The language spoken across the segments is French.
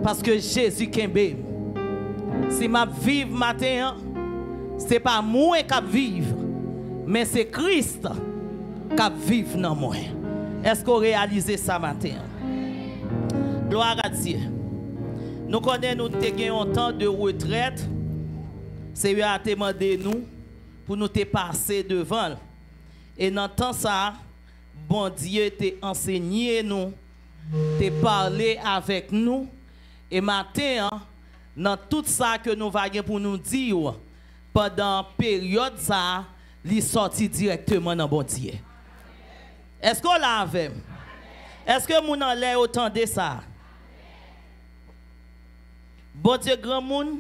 Parce que Jésus kembe. Si m'a vivre matin, c'est pas moi qui vive, mais c'est Christ qui vive dans moi. Est-ce qu'on réalise ça matin? Gloire à Dieu. Nous connaissons un temps de retraite. C'est lui a demandé nous pour nous te passer devant. Et dans le temps ça, bon Dieu t'a enseigné nous, t'a parlé avec nous. Et matin, dans tout ça que nous vaguons pour nous dire, pendant la période ça, il sorti directement dans bon Dieu. Est-ce qu'on l'a avec? Est-ce que nous allons autant de ça? Bon Dieu grand monde,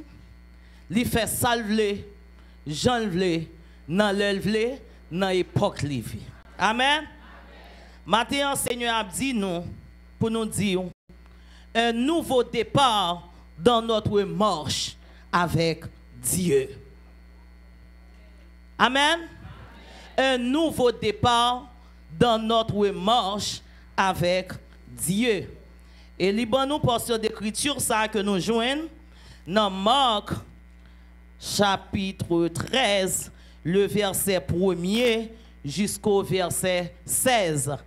il fait salver, j'enlève, dans l'élève, dans l'époque live. Amen. Maintenant, Seigneur a dit nous, pour nous dire, un nouveau départ dans notre marche avec Dieu. Amen. Un nouveau départ dans notre marche avec Dieu. Et liban nous portion d'écriture ça que nous joignons dans Marc chapitre 13, le verset 1er jusqu'au verset 16.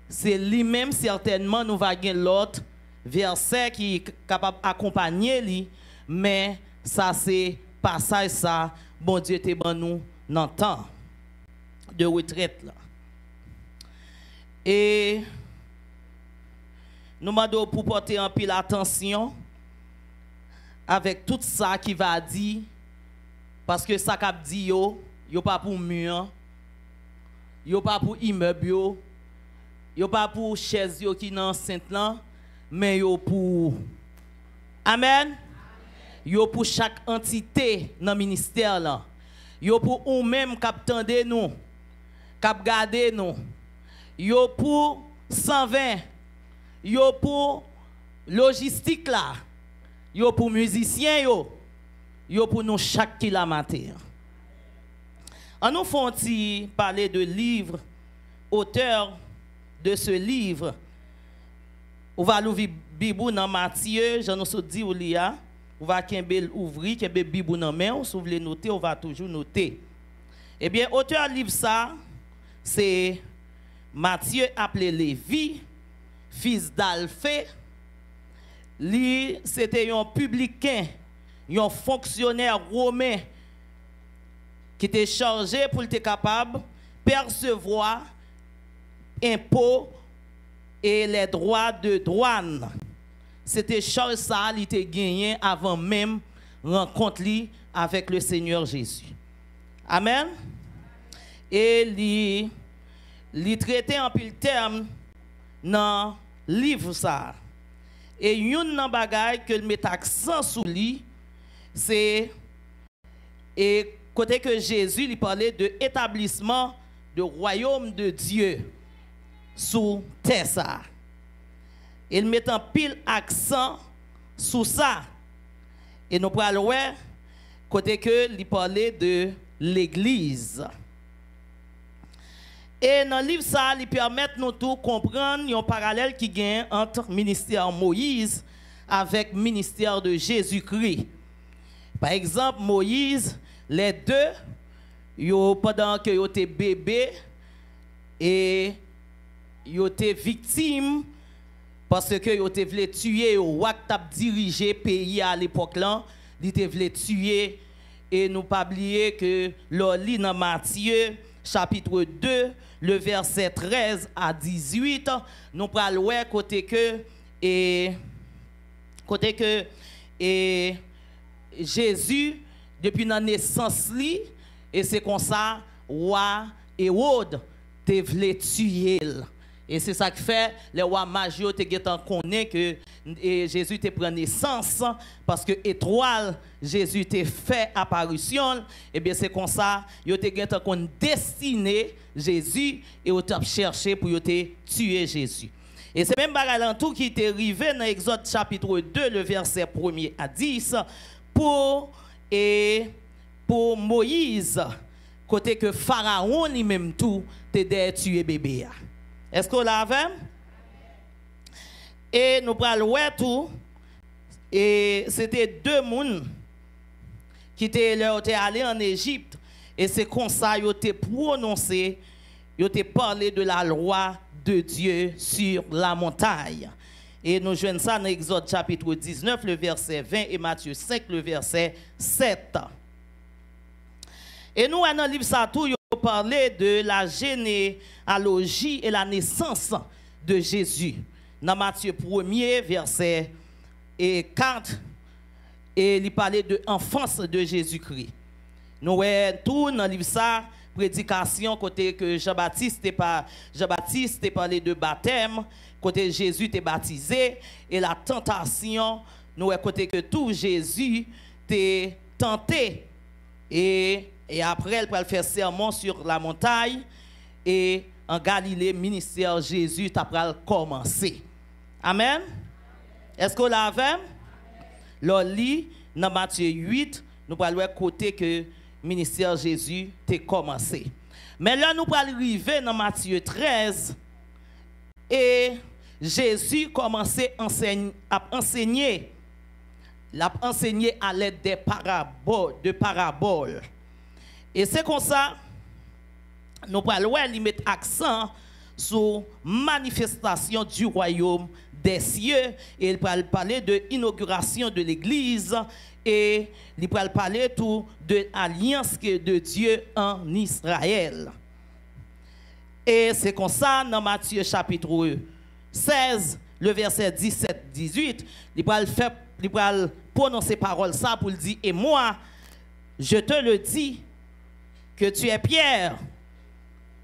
C'est lui-même certainement nous va gagner l'autre verset qui est capable d'accompagner lui, mais ça c'est passage ça, bon Dieu te ban nous dans le temps de retraite là. Et nous demandons pour porter un peu l'attention avec tout ça qui va dire, parce que ça qu'a dit yo pas pour mur, yo pas pour immeuble yo pas pour chaise yo qui dans sainte là, mais yo pour Amen. Yo pour chaque entité dans le ministère là. Yo pour ou même cap tande nous, cap garder nous. Yo pour 120. Yo pour logistique là. Yo pour musiciens yo pour nous chaque qui la matin. En nous font parler de livre, auteur de ce livre. On va l'ouvrir Bible dans Matthieu, j'en ai dit ou lia, on va ouvrir kembe Bible dans main, si vous voulez noter, on va toujours noter. Eh bien, auteur livre ça, c'est Matthieu appelé Lévi, fils d'Alphée. Lui, c'était un publicain, un fonctionnaire romain qui était chargé pour être capable de percevoir impôts et les droits de douane. C'était charge ça, il était gagné avant même rencontre avec le Seigneur Jésus. Amen. Et il traitait en pile terme dans le livre ça. Et une nan bagay que le met accent sur lui, c'est et côté que Jésus lui parlait de établissement du royaume de Dieu sous terre ça. Il met un pile accent sur ça. Et nous parlons côté que il parlait de l'église. Et dans le livre ça, il permet nous tout comprendre un parallèle qui gagne entre le ministère Moïse avec le ministère de Jésus-Christ. Par exemple, Moïse, les deux, pendant que ils étaient bébés et ils étaient victimes parce que ils étaient voulu tuer ou t'a dirigé le pays à l'époque là, ils étaient voulu tuer et nous pas oublier que l'oli dans Matthieu chapitre 2 le verset 13 à 18 nous parlons côté que Jésus depuis la naissance li et c'est comme ça roi Hérode te voulait tuer. Et c'est ça qui fait les rois mages te connaît que Jésus te prend naissance parce que étoile Jésus te fait apparition. Et bien c'est comme ça yo te destiné Jésus et au t'a cherché pour te tuer Jésus. Et c'est même bagarre tout qui est arrivé dans Exode chapitre 2 le verset 1er à 10 pour Moïse côté que Pharaon lui-même tout te tuer bébé. Est-ce qu'on l'a vu? Et nous parlons tout Et c'était deux personnes qui étaient allés en Égypte. Et c'est comme ça qu'ils ont prononcé, ils ont parlé de la loi de Dieu sur la montagne. Et nous jouons ça dans Exode chapitre 19, le verset 20, et Matthieu 5, le verset 7. Et nous, dans le livre Satou, nous parlé de la généalogie et la naissance de Jésus. Dans Matthieu 1er, verset 4, et il parlait de l'enfance de Jésus-Christ. Nous voyons tout dans le livre ça, prédication, côté que Jean-Baptiste parlait de baptême, côté Jésus était baptisé, et la tentation, nous voyons côté que tout Jésus était tenté. Et après, il va faire sermon sur la montagne, et en Galilée, ministère Jésus a commencé. Amen. Est-ce qu'on l'a vu? Là, dans Matthieu 8, nous parlons côté que ministère Jésus a commencé. Mais là, nous allons arriver dans Matthieu 13 et Jésus commençait à enseigner. Il a enseigné à l'aide des paraboles. Et c'est comme ça, nous allons mettre accent sur la manifestation du royaume des cieux. Et il va parler de l'inauguration de l'Église. Et il va parler tout de l'alliance de Dieu en Israël. Et c'est comme ça, dans Matthieu chapitre 16, le verset 17-18, il va prononcer parole ça pour dire, et moi, je te le dis, que tu es Pierre,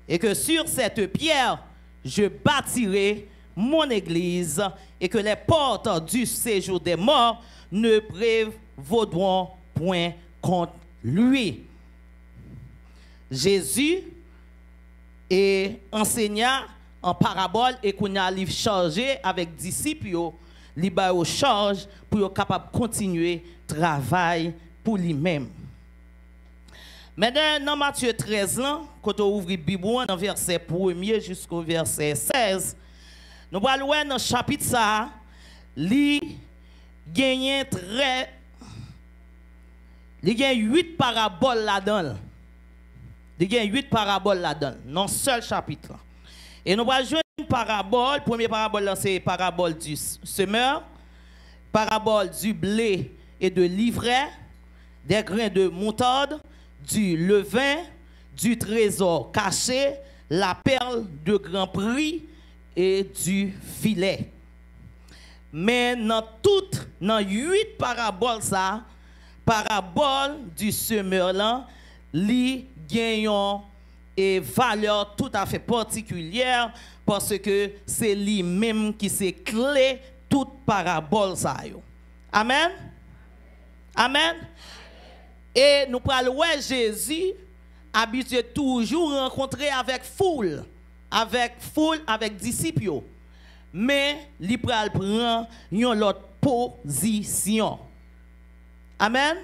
et que sur cette pierre, je bâtirai mon église, et que les portes du séjour des morts ne prévaudront point contre lui. Jésus est enseignant en parabole et qu'on a livre chargé avec disciples, il a au charge pour être capable de continuer le travail pour lui-même. Maintenant, dans Matthieu 13, quand on ouvre la Bible, dans verset 1er jusqu'au verset 16, nous allons voir dans le chapitre ça, il y a 8 paraboles là-dedans. Il y a 8 paraboles là-dedans, dans un seul chapitre. Et nous allons jouer une parabole. Première parabole, c'est la parabole du semeur, parabole du blé et de l'ivraie, des grains de moutarde, du levain, du trésor caché, la perle de grand prix et du filet. Mais dans 8 paraboles, ça, parabole du semeur là, li gagnant et valeur tout à fait particulière parce que c'est lui-même qui s'est clé toute parabole ça yo. Amen. Amen. Et nous parlons Jésus habitué toujours rencontrer avec foule, avec disciples. Mais il prend une autre position. Amen.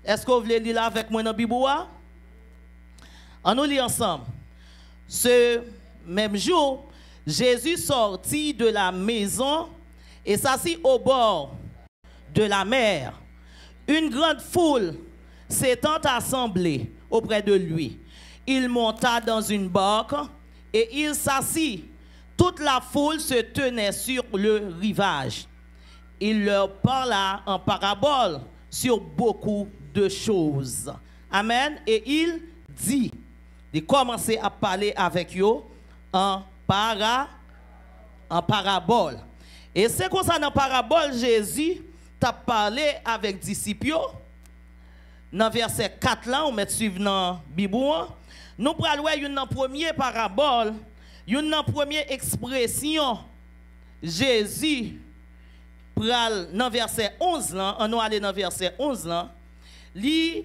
Est-ce que vous voulez lire avec moi dans la Bible? On nous lit ensemble. Ce même jour, Jésus sortit de la maison et s'assit au bord de la mer. Une grande foule s'étant assemblée auprès de lui. Il monta dans une barque et il s'assit. Toute la foule se tenait sur le rivage. Il leur parla en parabole sur beaucoup de choses. Amen. Et il dit, il commençait à parler avec eux en parabole. Et c'est comme ça dans la parabole, Jésus t'a parlé avec les disciples. Dans verset 4 là, on met suivre dans la Bible. Nous prenons une première parabole, une première expression. Jésus pral dans verset 11 là, on va aller dans verset 11 là, li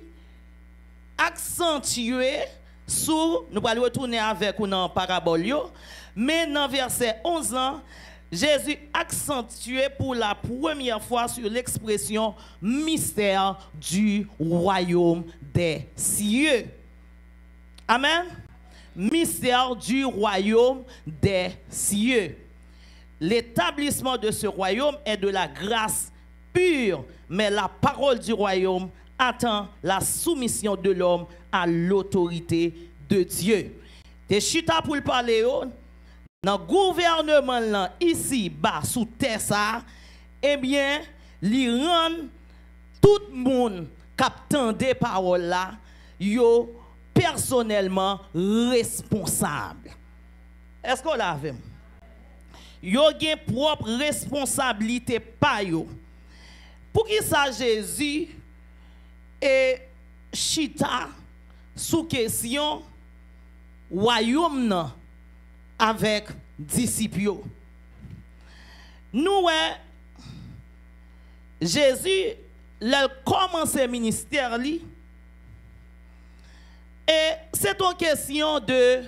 accentué sur, nous allons retourner avec ou dans parabole yo, mais dans verset 11 là, Jésus accentué pour la première fois sur l'expression mystère du royaume des cieux. Amen. Mystère du royaume des cieux. L'établissement de ce royaume est de la grâce pur, mais la parole du royaume attend la soumission de l'homme à l'autorité de Dieu. Te chita pour le parler, dans le gouvernement là, ici, bas, sous terre, ça, eh bien, li rend tout le monde qui attend des paroles là, yo personnellement responsable. Est-ce qu'on l'a vu? Yo gen propre responsabilité pa yo. Pour qui ça Jésus et chita sous question royaume avec disciples. Nous Jésus a commencé le ministère li, et c'est une question de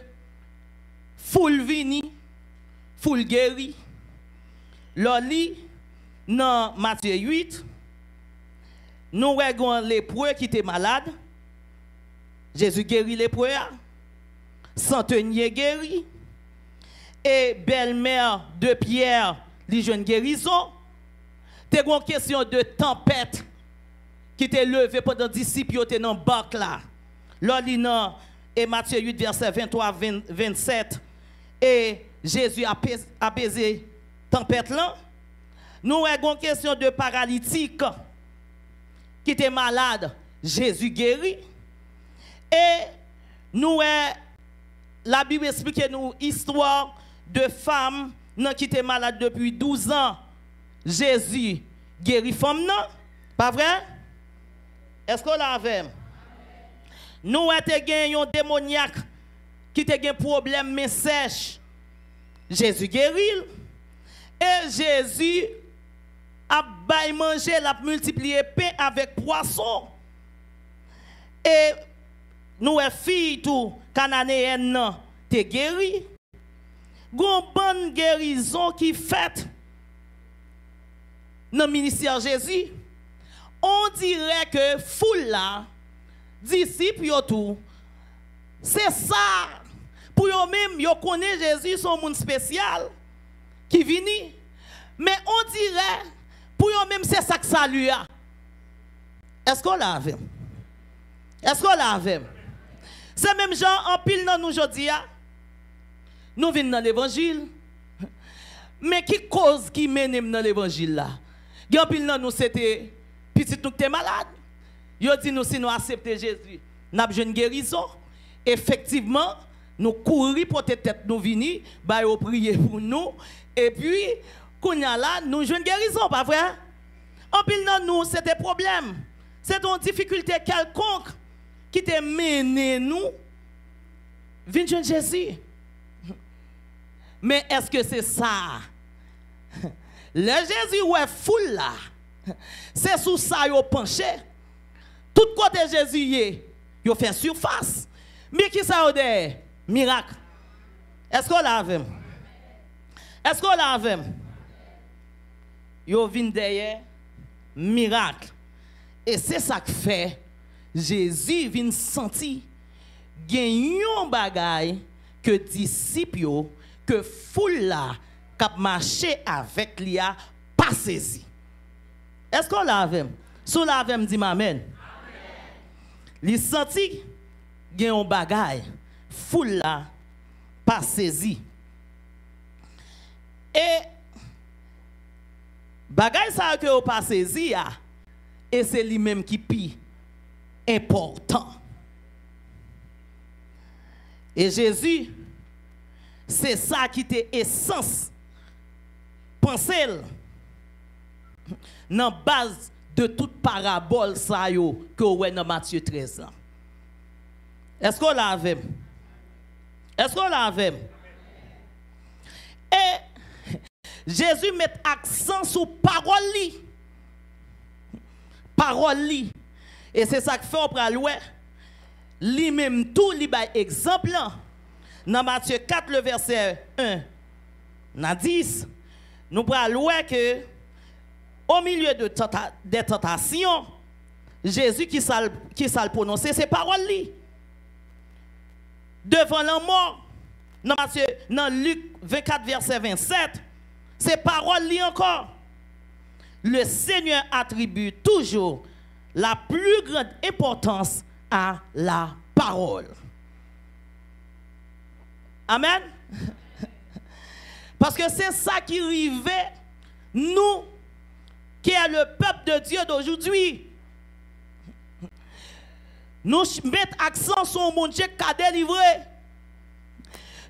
foule vini, foule guéri. Loli dans Matthieu 8, nous voyons les lépreux qui étaient malades. Jésus guérit les lépreux, centenier guéri, et belle-mère de Pierre, les jeunes guérison. C'est une question de tempête qui était levée pendant les disciples étaient dans le bac là. Loli dans Matthieu 8, verset 23-27, et Jésus a apaisé la tempête là. Nous avons une question de paralytique qui était malade. Jésus guérit. Et nous la Bible explique nous histoire de femmes qui étaient malades depuis 12 ans. Jésus guérit femme non? Pas vrai? Est-ce qu'on l'a vu? Nous avons un démoniaque qui a un problème mais sèche. Jésus guérit. Et Jésus a mangé, a multiplié pain avec poisson. Et nous, filles, tout, cananéennes, t'es guéri. Une bonne guérison qui fait dans le ministère Jésus. On dirait que foule là, disciples, tout, c'est ça. Pour eux-mêmes, ils connaissent Jésus, son monde spécial qui vient. Mais on dirait, pour eux-mêmes, c'est ça que ça lui a. Est-ce qu'on l'a vu? Est-ce qu'on l'a vu? C'est même gens en pile dans nous aujourd'hui. Nous venons dans l'évangile. Mais qui cause qui mène dans l'évangile là? En pile dans nous, c'était petit nous qui malade. Ils dit nous si nous acceptons Jésus, nous avons une guérison. Effectivement, nous courons pour tête nous venir, nous prier pour nous. Et puis, quand là, nous avons une guérison, pas vrai? En pile dans nous, c'est des problèmes. C'est une difficulté quelconque qui te mené nous. Venez Jésus. Mais est-ce que c'est ça? Le Jésus ouais foule là. C'est sous ça yo penché. Tout côté Jésus yo fait surface. Mais qui ça de miracle? Est-ce qu'on l'a vu? Est-ce qu'on l'a vu? Yo vinn derrière miracle. Et c'est ça que fait Jésus vient sentir gagnon bagay que disciples que foule là cap marcher avec lui pas saisi. Est-ce qu'on l'a vu? Sous la me dit amen. Li senti gagnon bagay foule là pas saisi. Et bagay ça que ou pas saisi et c'est lui-même qui pi important. Et Jésus, c'est ça qui était essence. Pensez dans la base de toute parabole ça yo que vous voyez dans Matthieu 13 là. Est-ce qu'on l'a vu? Est-ce qu'on l'a vu? Et Jésus met accent sur parole li. Parole li. Et c'est ça que fait on prend louer. Li même tout li bay exemple dans Matthieu 4 le verset 1 dans 10 nous prenons louer que au milieu des tentations Jésus qui s'al prononcer ces paroles li devant la mort dans Luc 24 verset 27 ces paroles li encore le Seigneur attribue toujours la plus grande importance à la parole. Amen. Parce que c'est ça qui arrivait, nous, qui est le peuple de Dieu d'aujourd'hui. Nous mettons accent sur mon Dieu qui a délivré.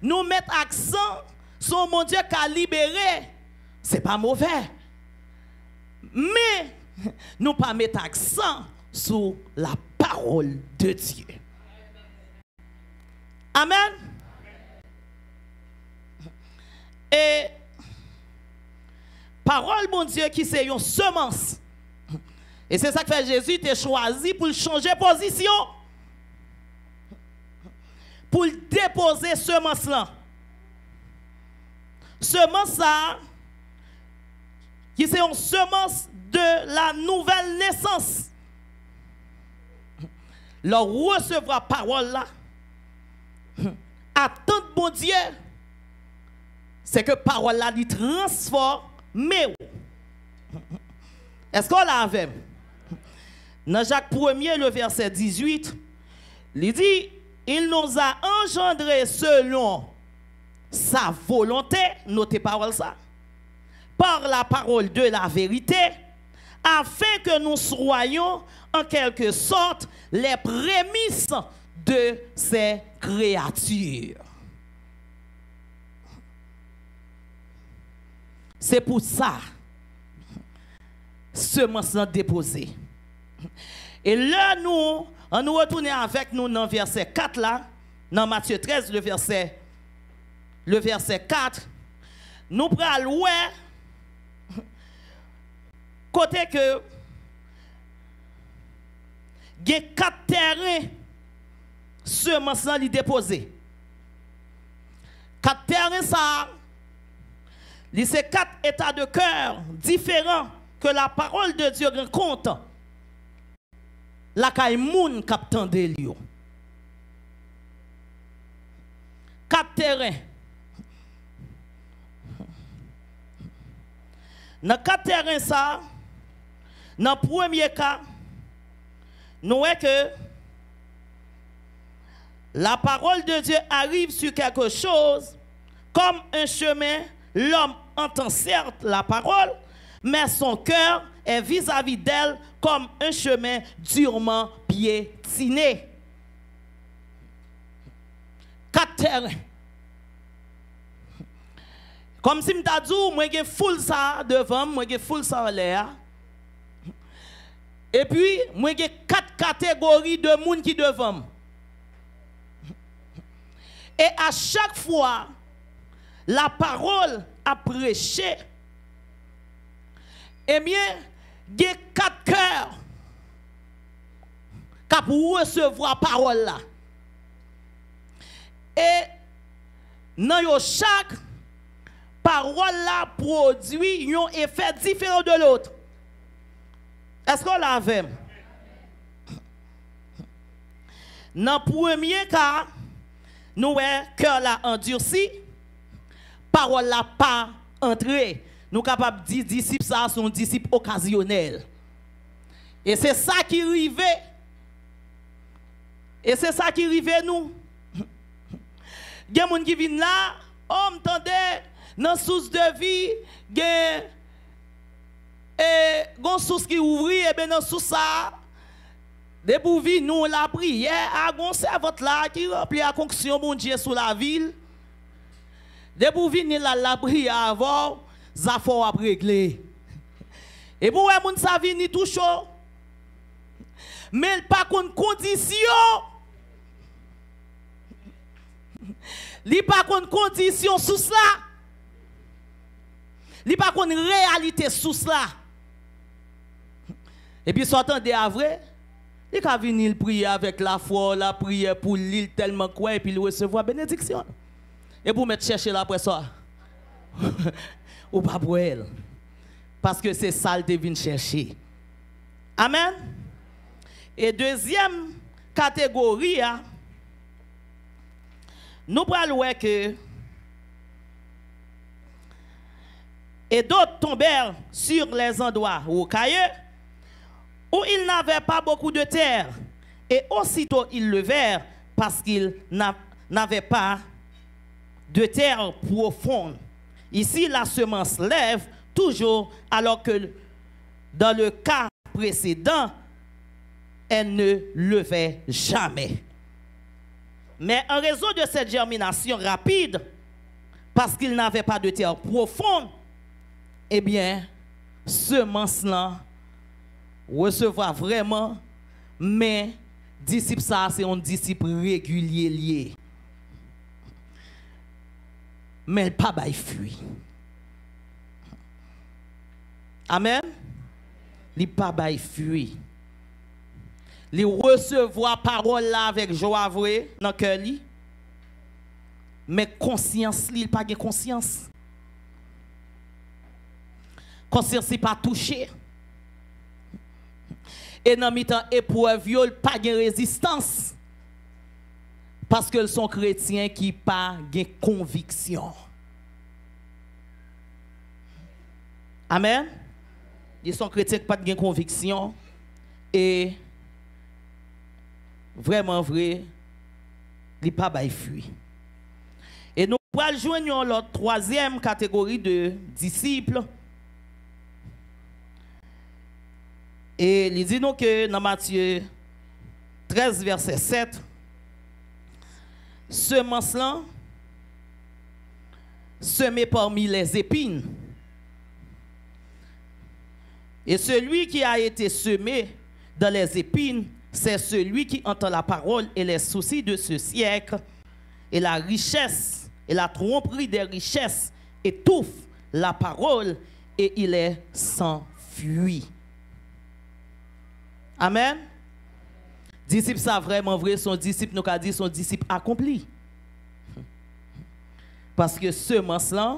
Nous mettons accent sur mon Dieu qui a libéré. Ce n'est pas mauvais. Mais nous ne pas mettre accent sur la parole de Dieu. Amen. Et parole, mon Dieu, qui c'est une semence. Et c'est ça que fait Jésus, tu choisi pour changer position. Pour déposer semence là. Semence ça, qui c'est une semence de la nouvelle naissance. Leur recevoir parole là. Attendre mon Dieu. C'est que parole là, il transforme. Est-ce qu'on l'a avec? Dans Jacques 1er, le verset 18, il dit, il nous a engendrés selon sa volonté, notez parole ça, par la parole de la vérité, afin que nous soyons en quelque sorte les prémices de ces créatures. C'est pour ça, semence déposée. Et là, nous retournons avec nous dans le verset 4 là, dans Matthieu 13, le verset 4. Nous prenons côté que il y a 4 terrains semence li déposé. 4 terrains ça, c'est 4 états de cœur différents que la parole de Dieu rencontre. La caille moun captant de lion. 4 terrains. Dans 4 terrains ça, dans le premier cas, nous voyons que la parole de Dieu arrive sur quelque chose comme un chemin. L'homme entend certes la parole, mais son cœur est vis-à-vis d'elle comme un chemin durement piétiné. 4 terrains. Comme si je t'ai dit, moi j'ai full ça devant, moi j'ai full ça en l'air. Et puis, moi j'ai 4 catégories de monde qui devant. Et à chaque fois, la parole a prêché. Eh bien, il y a 4 cœurs qui pour recevoir la parole là. Et dans chaque parole là produit un effet différent de l'autre. Est-ce qu'on l'a vu? Dans le premier cas, nous avons cœur là endurci, parole là pas entrée. Nous sommes capables de dire que les disciples sont disciples occasionnels. Et c'est ça qui arrivait. Et c'est ça qui arrivait nous. Il y a des gens qui viennent là, oh, m'entendez, dans la source de vie, il y a une source qui ouvre, et bien dans la source ça, depuis nous la prière, à un servante là qui remplit la conction mon Dieu sur la ville. Depuis nous la prière avant, ça faut régler. Et pour les gens ça vient tout chaud. Mais pas contre condition. Li pas contre condition sous cela. Li pas contre réalité sous cela. Et puis sortant de vrai, il va venir prier avec la foi, la prière pour l'île tellement quoi et puis il recevoir bénédiction. Et pour mettre chercher la après ça. Ou pas pour elle. Parce que c'est ça que vient chercher. Amen. Et deuxième catégorie, nous parlons que Et d'autres tombèrent sur les endroits rocailleux où ils n'avaient pas beaucoup de terre. Et aussitôt ils levèrent parce qu'ils n'avaient pas de terre profonde. Ici, la semence lève toujours, alors que dans le cas précédent, elle ne levait jamais. Mais en raison de cette germination rapide, parce qu'il n'avait pas de terre profonde, eh bien, semence-là recevoir vraiment, mais disciple ça, c'est un disciple régulier lié. Mais pas bail fruit. Amen. Il pas bail fruit. Il recevoir parole là avec joie vraie dans le cœur li. Mais conscience li, il pas de conscience. Conscience n'est pas touchée. Et dans le temps épreuve, il n'y a pas de résistance. Parce qu'ils sont chrétiens qui n'ont pas de conviction. Amen. Ils sont chrétiens qui n'ont pas de conviction. Et vraiment vrai, ils n'ont pas de fruit. Et nous allons joindre la troisième catégorie de disciples. Et il dit nous que dans Matthieu 13, verset 7, semence-là, semé parmi les épines. Et celui qui a été semé dans les épines, c'est celui qui entend la parole et les soucis de ce siècle, et la richesse et la tromperie des richesses étouffent la parole, et il est sans fruit. Amen. Disciple, ça vraiment vrai, son disciple, nous avons dit, son disciple accompli. Parce que semence-là,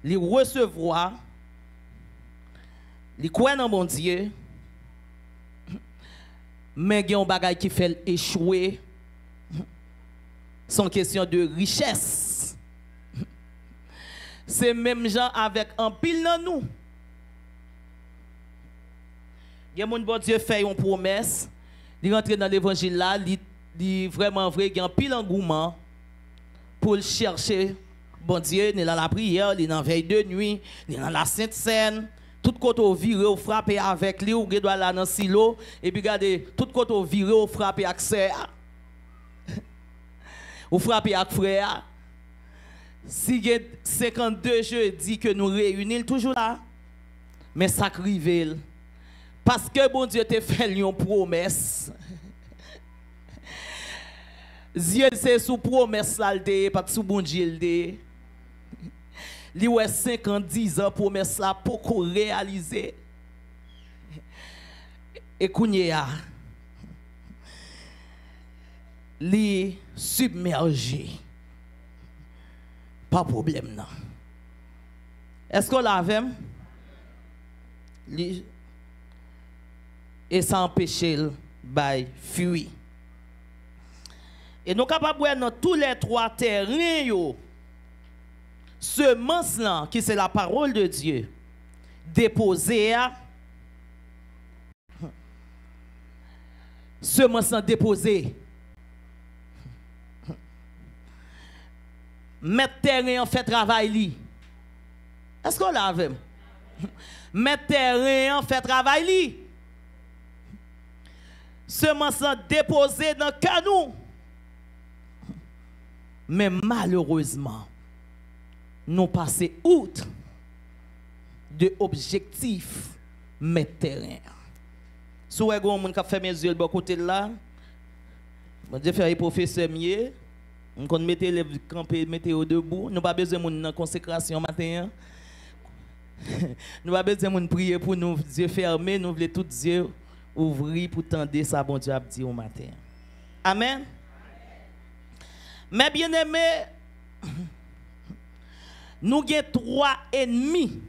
il recevra, il croit dans mon Dieu, mais il y a un bagage qui fait échouer. Son question de richesse. C'est même gens avec un pile dans nous. Il y a mon bon Dieu fait une promesse, il rentre dans l'évangile là, il vraiment vrai, il y a un pile engouement pour le chercher. Bon Dieu, il est dans la prière, il est dans la veille de nuit, il est dans la Sainte Seine. Tout côté au viré, au frappé avec lui, ou doit aller dans le silo, et puis regardez, tout côté au viré, au frappé avec sœur. Ou frappé avec frère. Si il y a 52 jeudis que nous réunissons, toujours là. Mais ça crive. Parce que bon Dieu t'a fait une promesse. Dieu c'est sous promesse là, pas sous bon Dieu. Il y a 50, 10 ans promesse là pour réaliser. Et Kounia, li submergé. Pas de problème non. Est-ce qu'on l'avait? Et ça empêche le bail fuir. Et nous sommes capables de dans tous les trois terrains yo, semence là qui c'est la parole de Dieu déposer semence là déposer mettre terrain en fait travail li. Est-ce qu'on l'a avec? Mettre terrain en fait travail li. Semence déposée dans le canon. Mais malheureusement, nous passons outre de objectif mettre terrain. Si vous avez un qui fait mes yeux de côté là, je vais faire un professeur mieux. On mettre les camper, mettre au debout. Nous pas besoin de une consécration matin. Nous pas besoin de prier pour nous yeux fermés. Nous voulons tous yeux ouvrir pour tendre ça bon Dieu a dit au matin. Amen. Mais bien aimé, nous avons 3 ennemis.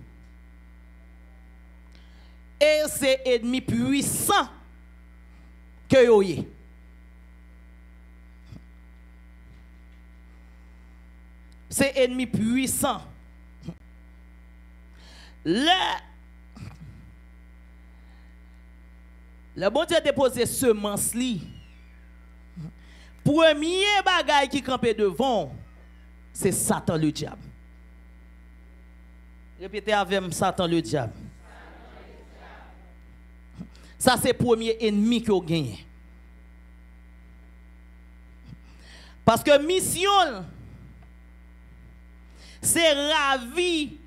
Et c'est ennemis puissants que vous avez. C'est ennemis puissants. Le bon Dieu a déposé semence li. Premier bagage qui campait devant, c'est Satan le diable. Répétez avec moi, Satan le diable. Ça, c'est le premier ennemi que vous gagnez. Parce que mission, c'est ravi,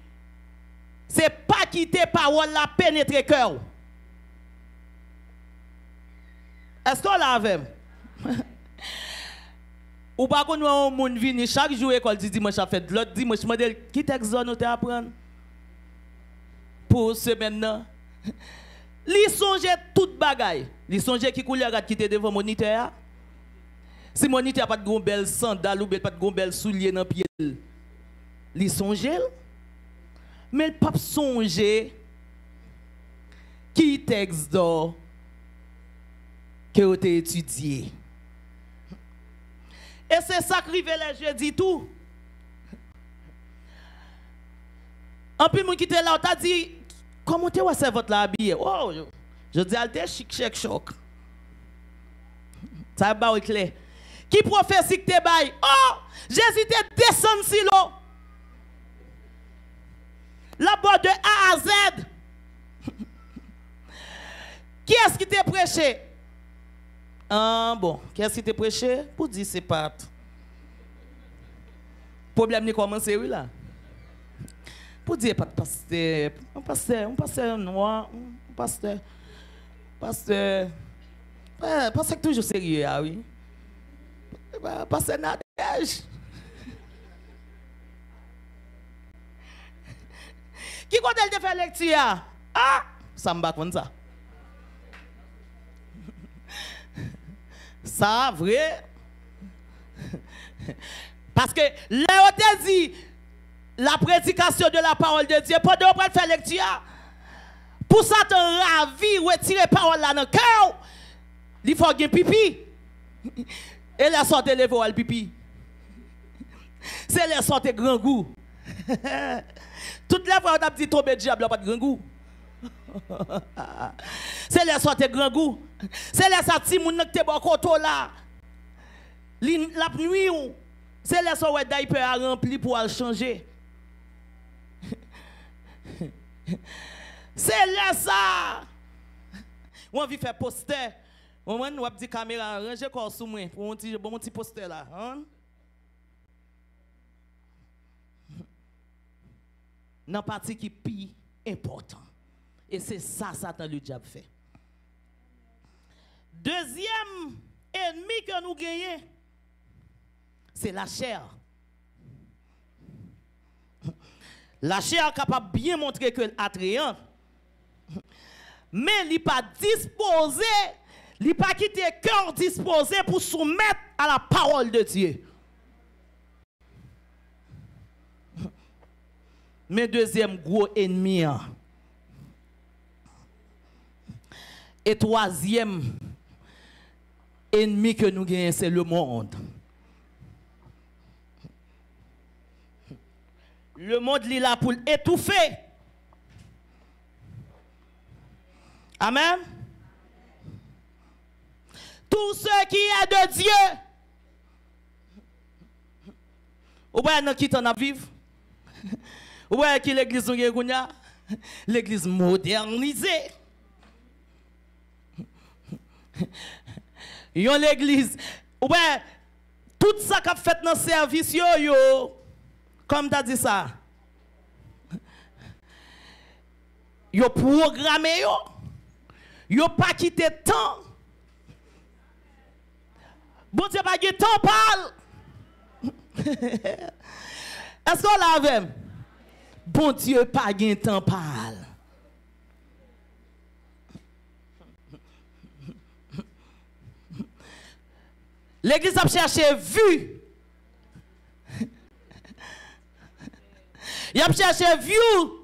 c'est pas quitter parole la pénétrer le cœur. Est-ce qu'on l'a avec? Ou pas qu'on a un monde vini chaque jour école dit dimanche a fait l'autre dimanche modèle qui texte nous te apprendre pour semaine là. Li songe toute bagaille. Li songe qui couleur qui te devant moniteur. Si moniteur pas de gon belle sandale ou pas de gon belle soulier dans pied. Li songe mais le pape songe qui texte d'or que vous avez étudié. Et c'est ça que les jeudi tout. En plus, mon qui était là, on t'a dit, comment tu as votre habillé? Oh, je dis, elle chic, chic, choc. Ça va être clair. Qui prophétie que tu bail? Oh, Jésus te descend si l'eau. Là-bas de A à Z. Qui est-ce qui t'a prêché? Ah bon, qu'est-ce qui t'a prêché? Pour dire c'est pas. Problème n'est commencé oui là. Pour dire pas de pasteur, un pasteur noir, un pasteur. Pasteur toujours sérieux ah oui. Pasteur Nadège. Qui compte elle de faire lecture? Ah, ça me bat comme ça. Ça, vrai. Parce que là, on te dit la prédication de la parole de Dieu, pendant qu'on faire lecture, pour ça, te ravi, retirer la parole là dans le cœur, il faut qu'il pipi. Et la sorte de l'évo al pipi. C'est la sorte de grand goût. Toutes les fois, on a dit tomber diable, pas de grand goût. C'est la sorte de grand goût. C'est la sorte de moun qui te bon koto là. La nuit, c'est la sorte de diaper à remplir pour aller changer. C'est là ça. On veut faire poster. On va dire caméra ranger corps sous moi pour un petit poster là, hein? Dans la partie qui est plus important. Et c'est ça Satan le diable fait. Deuxième ennemi que nous gagnons, c'est la chair. La chair est capable de bien montrer qu'elle est attrayante. Mais elle n'est pas disposée, elle n'est pas quitté cœur disposé pour soumettre à la parole de Dieu. Mais deuxième gros ennemi. Et troisième ennemi que nous gagnons, c'est le monde. Le monde est là pour étouffer. Amen. Tout ce qui est de Dieu. Ou bien qui t'en a vivre? Ou bien qui l'église l'église modernisée. Yon l'église. Ou bien tout ça qu'a fait dans le service yo. Comme tu as dit ça. Yo programmé yo. Yo pas quitté temps. Bon Dieu pas quitté temps parle. Est-ce qu'on l'a avec? Bon Dieu pas quitté temps parle. L'église a cherché vue. Il a cherché views.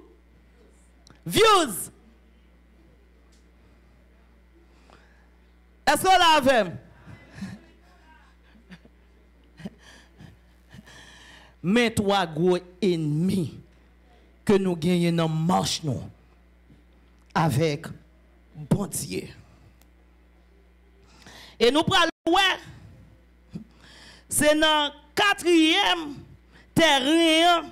Est-ce qu'on l'a avec? Mais toi, gros ennemi, que nous gagnons dans marche nous avec bon Dieu. Et nous prenons ouais, c'est dans 4e terrain.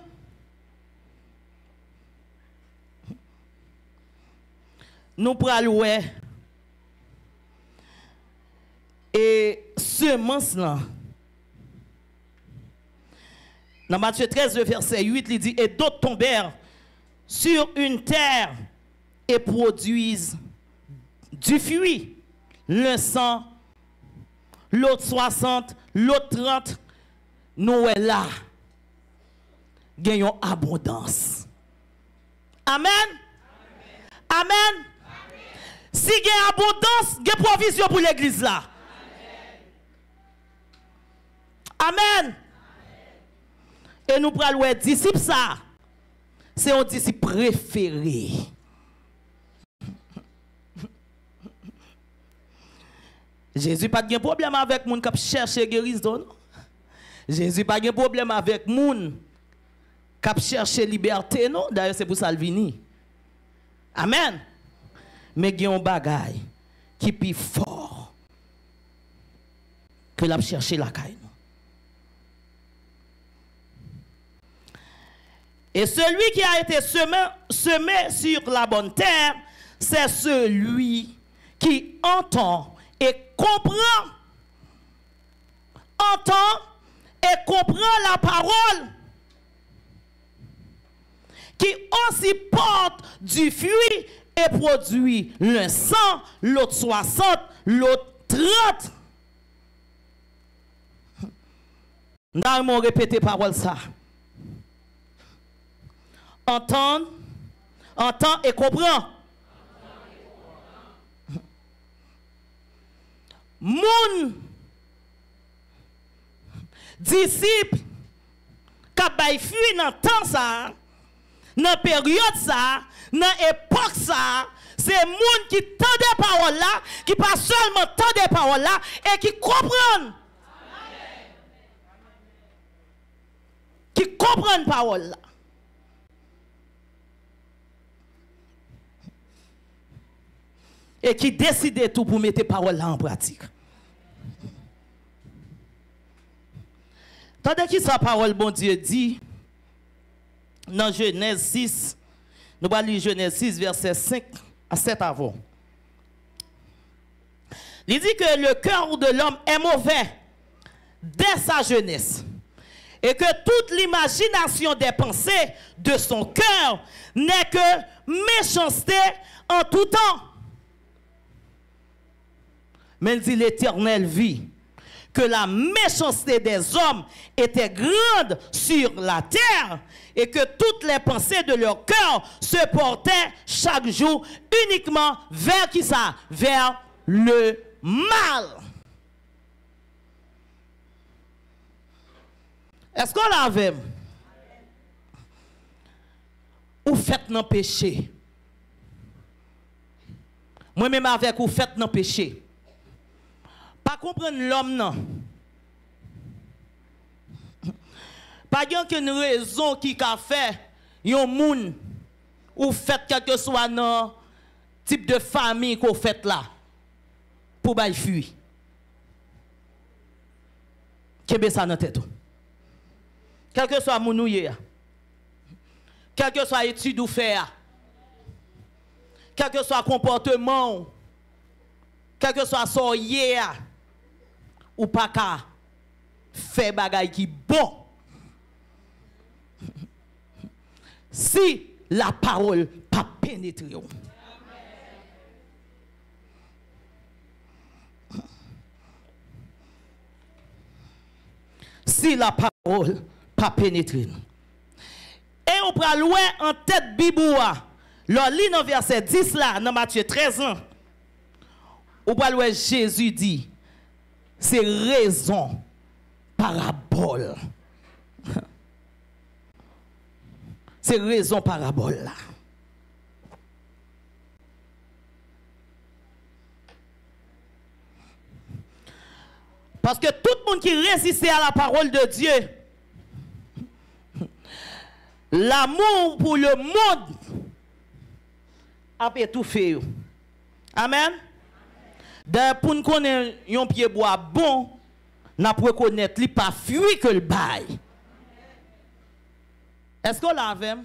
Nous prenons ouais. Et semence là. Dans Matthieu 13, verset 8, il dit, et d'autres tombèrent sur une terre et produisent du fruit. L'un 100, l'autre 60, l'autre 30. Nous est là. Gagnons abondance. Amen. Amen. Amen. Si il y a abondance, il y a provision pour l'église là. Amen. Et nous prenons le disciple ça. C'est un disciple préféré. Jésus pas de problème avec les gens qui cherchent guérison. Jésus pas de problème avec les gens qui cherchent liberté. D'ailleurs, c'est pour ça qu'il vient. Amen. Mais il y a un bagage qui est plus fort que la chercher la caille. Et celui qui a été semé sur la bonne terre, c'est celui qui entend et comprend. Entend et comprend la parole. Qui aussi porte du fruit et produit l'un 100, l'autre 60, l'autre 30. Nous allons répéter parole ça. Entend et comprend. Mon disciple qui a fui dans le temps ça, dans la période ça, dans l'époque ça, c'est moun qui tend des paroles là, qui pas seulement tend des paroles là, et qui comprennent. Qui comprennent parole là. Et qui décide tout pour mettre parole là en pratique. Tandis que sa parole, bon Dieu dit, dans Genèse 6, nous allons lire Genèse 6, verset 5 à 7 avant. Il dit que le cœur de l'homme est mauvais dès sa jeunesse. Et que toute l'imagination des pensées de son cœur n'est que méchanceté en tout temps. Mais il dit l'Éternel vit que la méchanceté des hommes était grande sur la terre et que toutes les pensées de leur cœur se portaient chaque jour uniquement vers qui ça? Vers le mal. Est-ce qu'on l'avait? Ou faites non péché? Moi-même avec ou faites non péché. Pas comprendre l'homme non. Pas une raison qui a fait yon moun ou fait quelque soit dans type de famille qu'on fait là pour bailler fuir. Kebe ça dans tête. Quel que soit moun ouye, quel que soit étude ou faire, quel que soit comportement, quel que soit son hier, ou pas qu'à faire bagay qui bon. Si la parole pas pénétré. Si la parole pas pénétré. Et on prend loin en tête Biboua. Leur lit dans verset 10 là, dans Matthieu 13 ans. On prend loin Jésus dit, c'est raison parabole. C'est raison parabole là. Parce que tout le monde qui résistait à la parole de Dieu, l'amour pour le monde a étouffé. Amen. Pour nous connaître un pied bois bon, nous pouvons reconnaître qu'il pas fui que le bail. Est-ce qu'on l'a vu?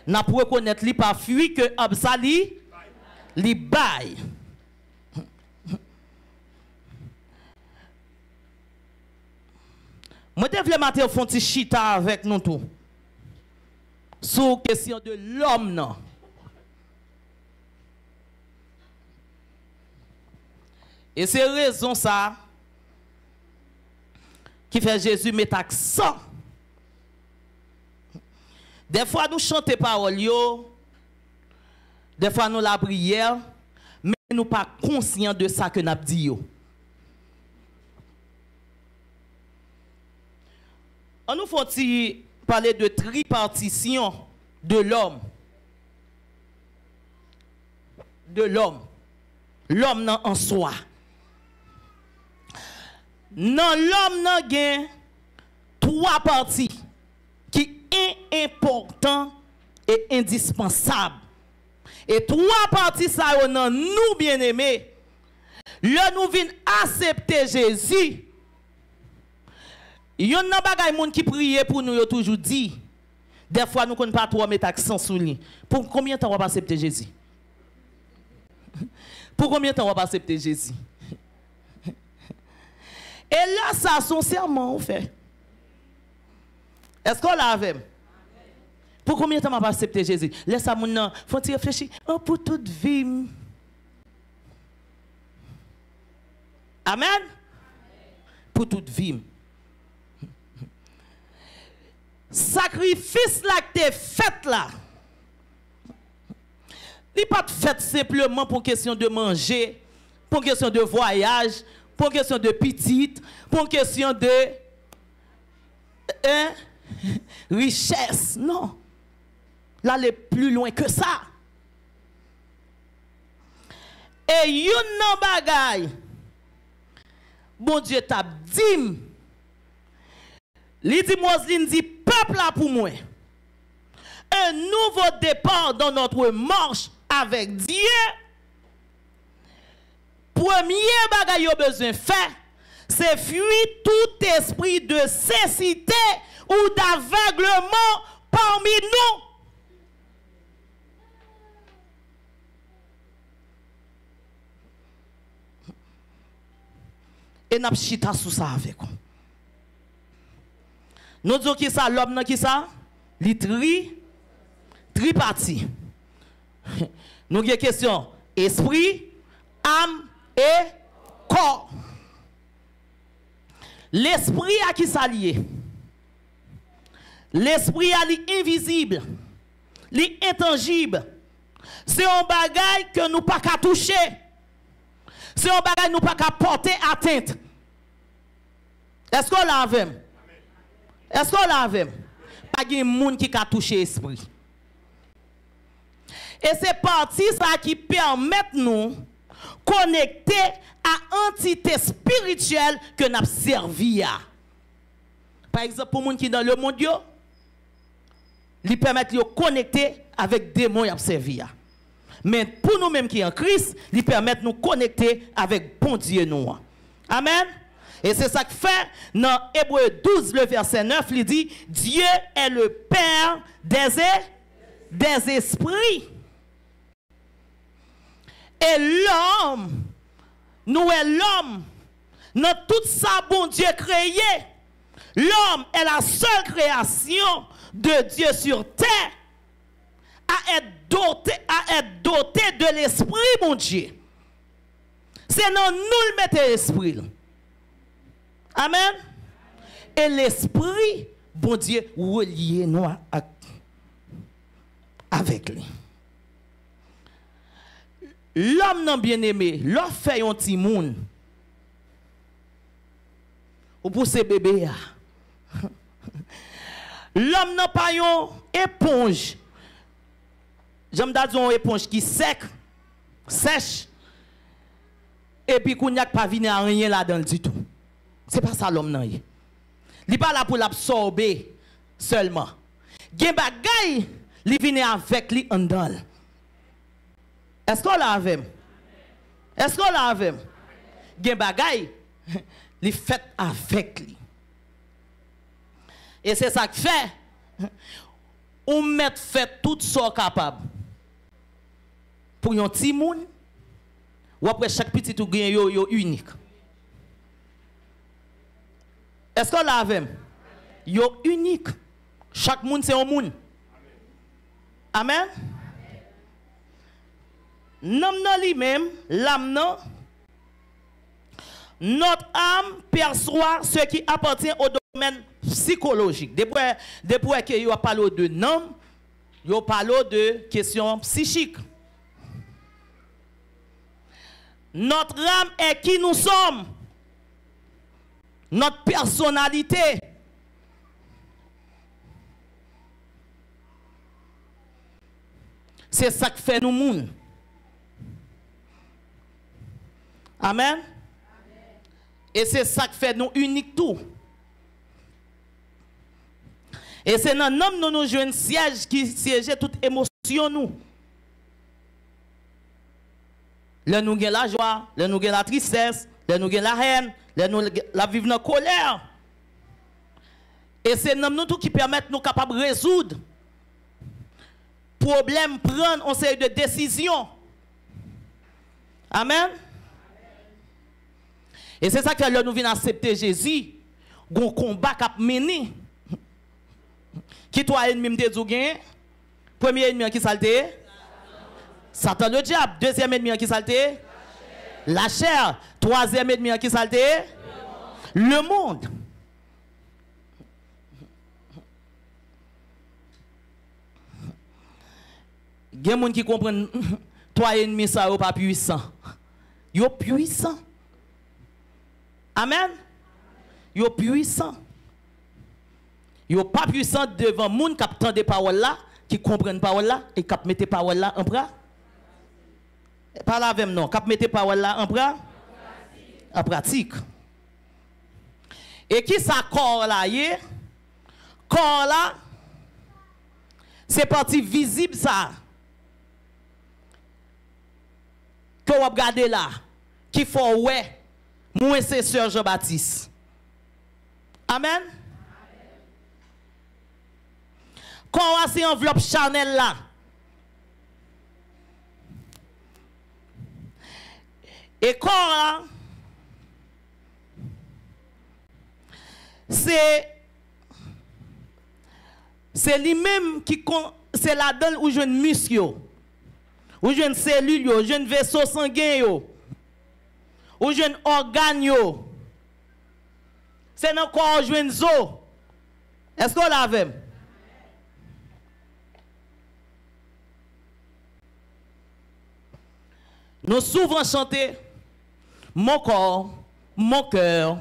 Nous pouvons reconnaître qu'il pas fui que Absali li bail. Moi, je voulais mettre un petit chita avec nous tous. Sur la question de l'homme, non. Et c'est raison ça qui fait Jésus mettre accent. Des fois nous chantons paroles, des fois nous la prière, mais nous pas conscients de ça que nous avons dit. On nous faut parler de tripartition de l'homme. De l'homme. L'homme en soi. Dans l'homme, il y a trois parties qui sont importantes et indispensables. Et trois parties, ça, nous bien-aimés. Là, nous venons accepter Jésus. Il y a des gens qui prient pour nous, toujours dit. Des fois, nous ne connaissons pas trop mettre accent sur lui. Pour combien de temps on va accepter Jésus? Pour combien de temps on va accepter Jésus? Et là, ça, son serment, on fait. Est-ce qu'on l'a avec? Pour combien de temps on va accepter Jésus? Laisse-moi maintenant. Faut-il réfléchir? Oh, pour toute vie. Amen? Pour toute vie. Sacrifice là que tu fait là. Il n'est pas fait simplement pour question de manger, pour question de voyage, pour question de petite, pour question de richesse. Non. Là, aller plus loin que ça. Et yon bagay, bon Dieu t'a dit, li dit Moslin dit, peuple là pour moi. Un nouveau départ dans notre marche avec Dieu. Premier bagay yo besoin faire, c'est fuir tout esprit de cécité ou d'aveuglement parmi nous. Et n'a chita sous ça avec nous. Nous disons qui ça, l'homme qui ça? Li triparti. Nous avons une question. Esprit, âme et corps. L'esprit à qui ça lié? L'esprit à l'invisible, l'intangible. C'est un bagage que nous pas qu'à toucher. C'est un bagage que nous pas qu'à porter atteinte. Est-ce qu'on l'a vu? Est-ce qu'on l'a vu? Pas de monde qui a touché l'esprit. Et c'est parti ça qui permet nous connecter à entité spirituelle que nous avons servi. Par exemple, pour les gens qui sont dans le monde, ils permettent de connecter avec des démons qui ont servi. Mais pour nous-mêmes qui sont en Christ, ils permettent de nous connecter avec bon Dieu. Nous. Amen. Et c'est ça que fait dans Hébreu 12, le verset 9, il dit, Dieu est le Père des esprits. Et l'homme, nous est l'homme, dans tout ça, bon Dieu créé. L'homme est la seule création de Dieu sur terre à être doté de l'esprit, mon Dieu. C'est dans nous le mettre l'esprit. Amen. Et l'esprit, bon Dieu, relié nous avec lui. L'homme non bien aimé, l'homme fait un petit monde. Ou pour ses bébés. L'homme n'a pas une éponge. J'aime dire une éponge qui sec, sèche. Et puis qu'on n'y a pas venu à rien là-dedans du tout. C'est pas ça l'homme non. Il n'est pas là pour l'absorber seulement. gen bagay li vini avec li en dedans. Est-ce qu'on l'a avec? Est-ce qu'on l'a avec? Gen bagay li fait avec li. Et c'est ça qui fait ou mettre fait tout ça capable pour yon ti moun ou après chaque petit ou gen yo unique. Est-ce qu'on l'a avec? Yo unique. Chaque monde c'est un monde. Amen. Nam nan li même, l'âme nan, notre âme perçoit ce qui appartient au domaine psychologique. Depuis que yo parlé de nam, yo parlé de questions psychiques. Notre âme est qui nous sommes. Notre personnalité. C'est ça qui fait nous moun. Amen. Et c'est ça qui fait nous uniques tout. Et c'est dans nous nous jouons un siège qui siège toute émotion nous. Là nous avons la joie, là nous avons la tristesse, là nous avons la haine, là nous la vivre dans la colère. Et c'est nous tout qui permettent nous capables de résoudre problème, prendre une série de décisions. Amen. Et c'est ça que là nous venons accepter Jésus, un combat qui a mené. Qui toi ennemi de Zougen? Premier ennemi qui salté? Satan le diable. Deuxième ennemi qui salté? La chair. Troisième ennemi qui salté? Le monde. Il y a des gens qui comprennent toi ennemi ça n'est pas puissant. Yo puissant. Amen. Yo puissant. Yo pas puissant devant moun qui entend des paroles là, qui comprennent paroles là et qui mettent paroles là en pratique. Pas avec non, qui mettent paroles là en pratique. Et qui ça corps là yé? Corps là c'est partie visible ça. Que vous regardez là, qui faut ouais, moi c'est sœur Jean-Baptiste. Amen. Quand on a ces enveloppes Chanel là, et quand c'est lui-même qui c'est là-dedans où je ne muscle, où je ne cellule, où je ne vaisseau sanguin, où je ne organe. C'est dans quoi je ne zo. Est-ce qu'on l'a vu? Nous souvent chanter mon corps, mon cœur,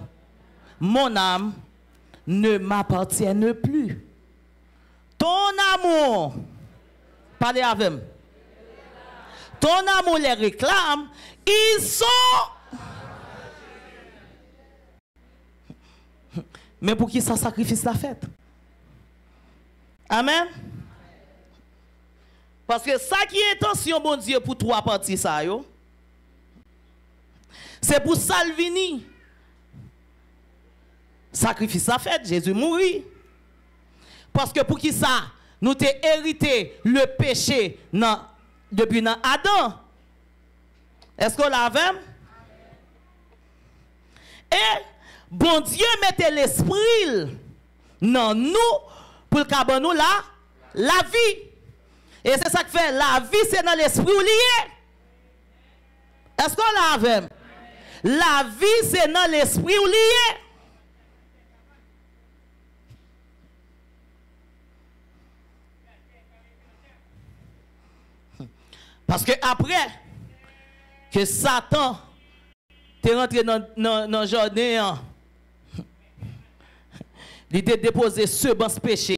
mon âme ne m'appartiennent plus. Ton amour, parlez avec moi. Ton amour les réclame, ils sont. Mais pour qui ça sacrifice la fête? Amen. Parce que ça qui est intention, bon Dieu, pour trois parties, ça, yo. C'est pour Salvini. Sacrifice la fête, Jésus mourit. Parce que pour qui ça, nous t'ai hérité le péché depuis Adam. Est-ce qu'on l'a vu? Et bon Dieu mettait l'esprit dans nous pour le nous la vie. Et c'est ça que fait la vie, c'est dans l'esprit lié. Est-ce qu'on l'a vu? La vie, c'est dans l'esprit lié. Parce que après que Satan est rentré dans le jardin, il a déposé ce bon péché.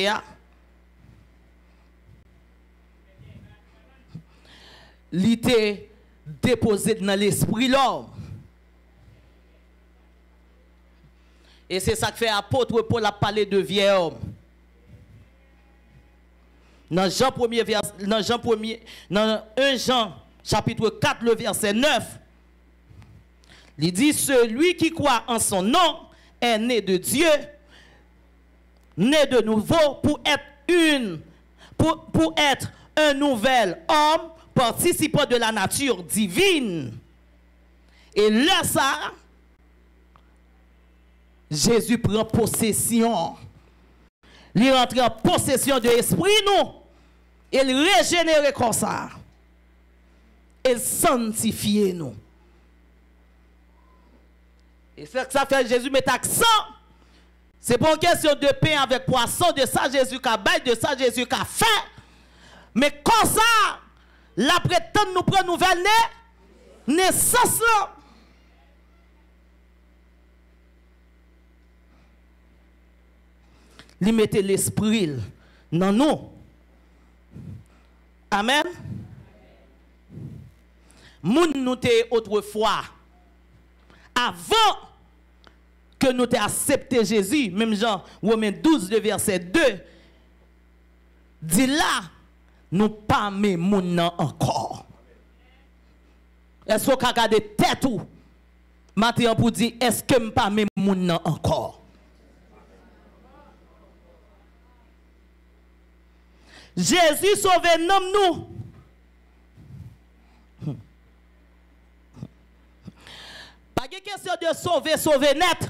Il a déposé dans l'esprit l'homme. Et c'est ça que fait apôtre Paul a parlé de vieil homme. Dans Jean 1er vers, dans 1 Jean chapitre 4 le verset 9, il dit celui qui croit en son nom est né de Dieu, né de nouveau pour être un nouvel homme participant de la nature divine. Et là ça, Jésus prend possession. Il rentre en possession de l'esprit nous. Il régénère comme ça. Il sanctifie nous. Et c'est que ça fait Jésus met accent. C'est pas une question de pain avec poisson, de ça Jésus a bail, de ça Jésus a fait. Mais comme ça, la prétend nous prend nouvelle naissance là. Il mettait l'esprit dans nous. Amen. Moun nous t'es autrefois, avant que nous t'ayons accepté Jésus, même Jean, Romains 12, verset 2, dit là, nous pas mes moun encore. Est-ce qu'on a regardé tête ou? Maintenant pour dire, est-ce que nous pas mes moun encore? Jésus sauve nous. Pas de question de sauver net.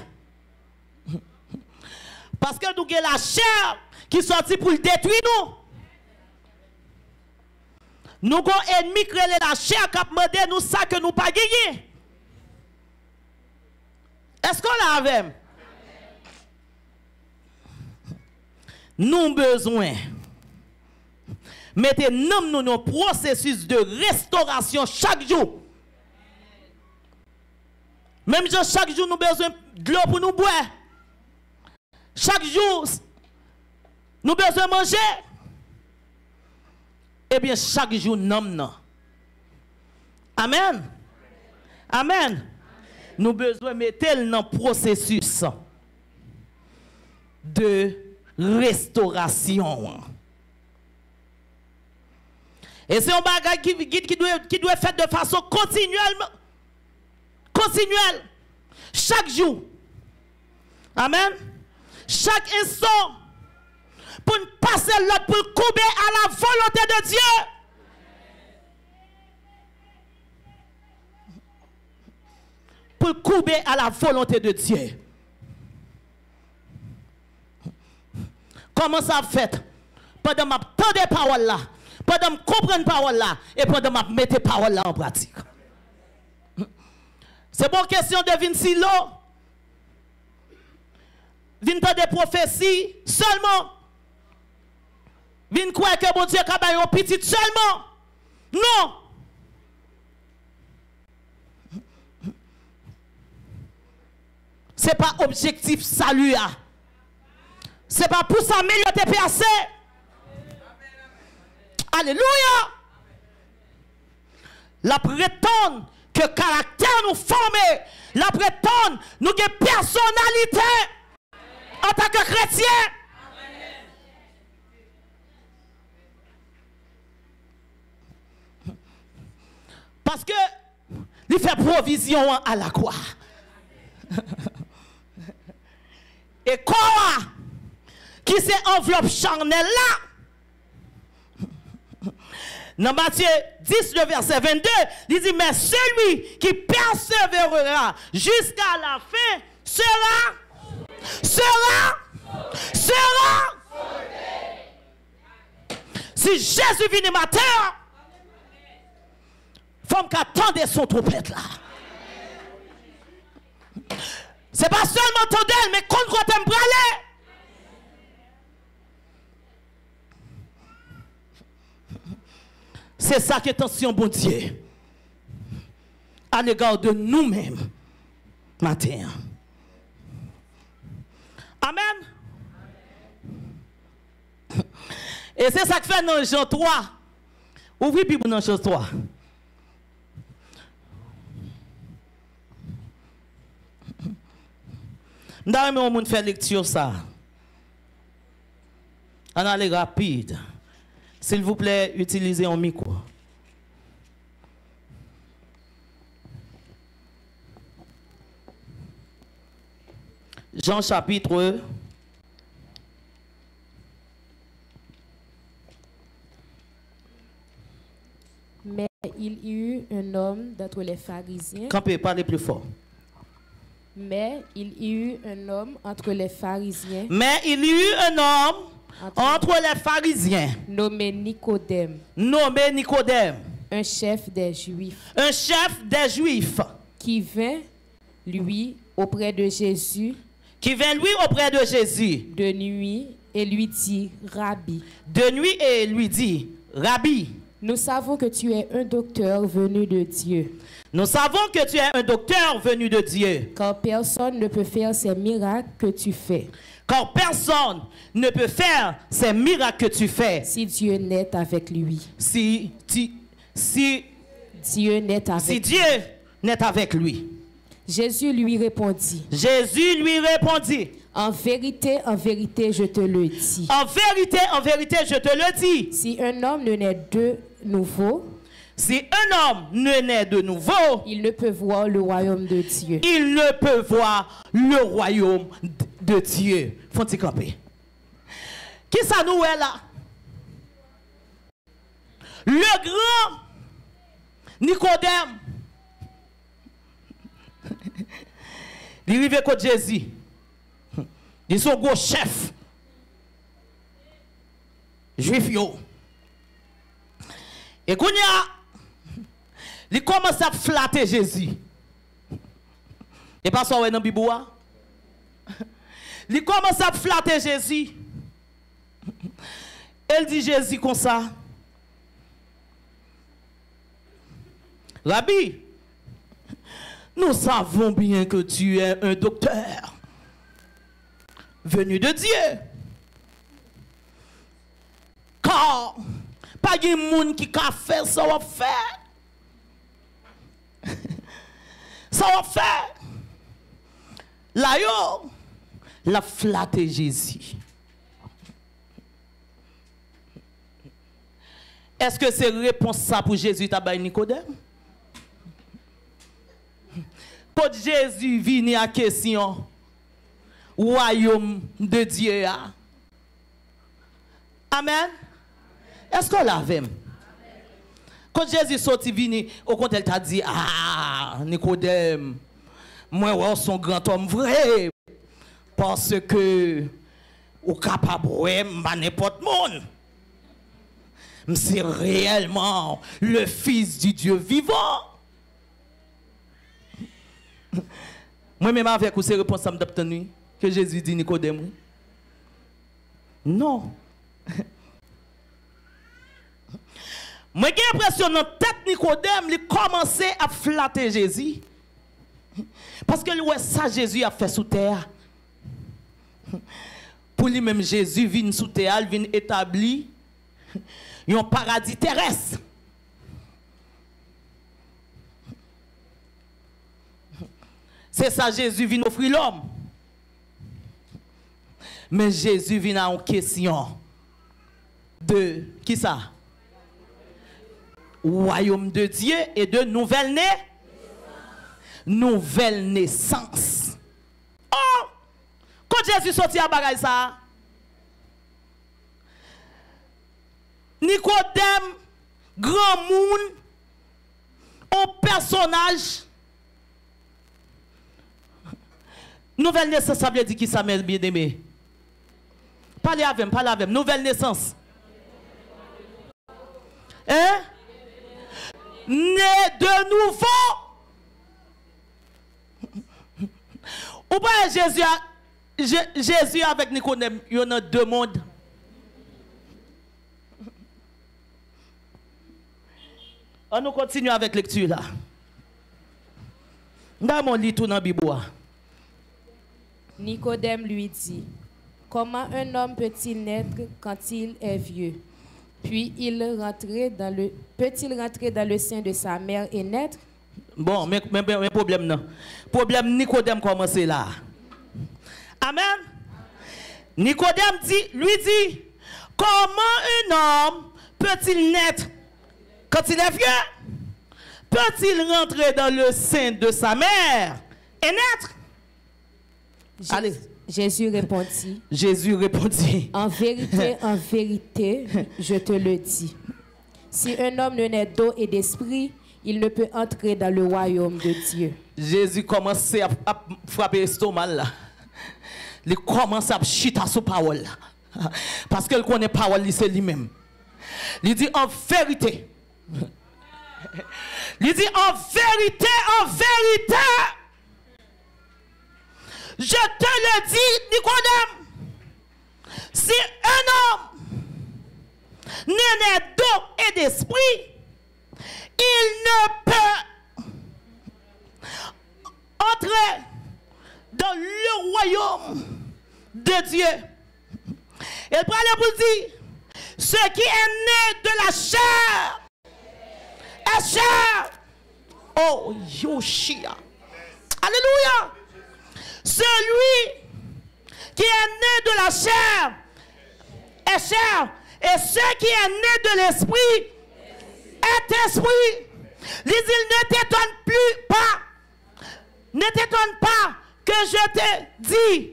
Parce que nous avons la chair qui sortit pour le détruire nous. Nous avons un ennemi qui est la chair qui a demandé nous ça que nous pas gagné. Est-ce qu'on l'a avec? Nous avons besoin. Mettez nous dans un processus de restauration chaque jour. Même chaque jour, nous avons besoin de l'eau pour nous boire. Chaque jour, nous avons besoin de manger. Eh bien, chaque jour, nous avons. Amen. Amen. Nous avons besoin de mettre dans un processus de restauration. Et c'est un bagage qui doit être fait de façon continuelle. Chaque jour. Amen. Chaque instant. Pour ne passer l'autre, pour couper à la volonté de Dieu. Pour couper à la volonté de Dieu. Comment ça fait? Pendant ma temps des paroles là. Pendant que je comprends les paroles là, et pendant que je mets les paroles là en pratique. C'est pas une question de venir silo. Venir pas des prophéties seulement. Venir croire que mon Dieu a un petit seulement. Non. Ce n'est pas objectif salut. Ce n'est pas pour s'améliorer tes percées. Alléluia. La prétend que caractère nous forme. La prétend nous avons personnalité en tant que chrétien. Parce que il fait provision à la croix. Et quoi qui c'est enveloppe charnelle là? Dans Matthieu 10, le verset 22, il dit, mais celui qui persévérera jusqu'à la fin sera. Si Jésus vient matin, il faut qu'attendre son trompette là. C'est pas seulement attendre, mais contre t'aimes braler. C'est ça qui est attention, bon Dieu, à l'égard de nous-mêmes, matin. Amen. Et c'est ça que fait dans Jean 3. Ouvrez Bible dans Jean 3. Nous allons faire lecture ça. On allait rapide. S'il vous plaît, utilisez un micro. Jean chapitre. Mais il y eut un homme d'entre les pharisiens. Campez, parlez plus fort. Mais il y eut un homme entre les pharisiens. Mais il y eut un homme entre les pharisiens. Nommé Nicodème. Nommé Nicodème. Un chef des Juifs. Un chef des Juifs. Qui vint, lui, auprès de Jésus. Qui vint, lui, auprès de Jésus. De nuit et lui dit, Rabbi. De nuit et lui dit, Rabbi. Nous savons que tu es un docteur venu de Dieu. Nous savons que tu es un docteur venu de Dieu. Car personne ne peut faire ces miracles que tu fais. Car personne ne peut faire ces miracles que tu fais. Si Dieu n'est avec lui. Si Dieu n'est avec Dieu n'est avec lui. Jésus lui répondit. Jésus lui répondit. En vérité, je te le dis. En vérité, je te le dis. Si un homme ne naît de nouveau, si un homme ne naît de nouveau, il ne peut voir le royaume de Dieu. Il ne peut voir le royaume de Dieu. Faut-il camper? Qui ça nous est là? Le grand Nicodème. Il arrive contre Jésus. Ils sont gros chefs. Juifs yo. Et quand il commence à flatter Jésus. Et pas ça, dans la Bible. Il commence à flatter Jésus. Elle dit Jésus comme ça. Rabbi, nous savons bien que tu es un docteur venu de Dieu. Car, pas de monde qui a fait ça va faire. Ça va faire. Là, yo, la flatte Jésus. Est-ce que c'est réponse ça pour Jésus tabac Nicodème? Quand Jésus vient à question, royaume de Dieu. Amen. Est-ce qu'on l'avait? Quand Jésus sorti vini, au contraire, il t'a dit, ah, Nicodème, moi, son grand homme vrai, parce que, au capable, pas n'importe monde. C'est réellement le Fils du Dieu vivant. Moi-même avec vous, c'est réponse à m'obtenir que Jésus dit Nicodème. Non. Moi, j'ai l'impression que dans tête Nicodème, il commençait à flatter Jésus. Parce que ouais, ça, Jésus a fait sous terre. Pour lui-même, Jésus vient sous terre, il vient établir un paradis terrestre. C'est ça, Jésus vient offrir l'homme. Mais Jésus vient en question de qui ça? Royaume de Dieu et de nouvelle naissance. Oh! Quand Jésus sortit à bagaille ça, Nicodème, grand monde, un personnage. Nouvelle naissance, ça veut dire qui ça, bien aimé? Parlez avec. Nouvelle naissance. Hein? Né de nouveau. Ou pas Jésus avec Nicodème, il y en a deux mondes. On nous continue avec lecture là. Nous lit tout dans la Bible. Nicodème lui dit, comment un homme peut-il naître quand il est vieux? Puis peut-il rentrer dans le sein de sa mère et naître? Bon, mais problème non. Problème Nicodème commence là. Amen. Nicodème lui dit, comment un homme peut-il naître quand il est vieux? Peut-il rentrer dans le sein de sa mère et naître? Allez. Jésus répondit. Jésus répondit. En vérité, je te le dis. Si un homme ne naît d'eau et d'esprit, il ne peut entrer dans le royaume de Dieu. Jésus commence à frapper l'estomac là. Il commence à chiter sur parole là. Parce qu'il connaît parole, c'est lui-même. Il dit en vérité. Il dit en vérité, je te le dis, Nicodème, si un homme n'est né d'eau et d'esprit, il ne peut entrer dans le royaume de Dieu. Et il parle pour dire, ce qui est né de la chair est chair. Oh, Yoshia. Alléluia. Celui qui est né de la chair est chair. Et ce qui est né de l'esprit est esprit. Il ne t'étonne plus pas. Ne t'étonne pas que je t'ai dit.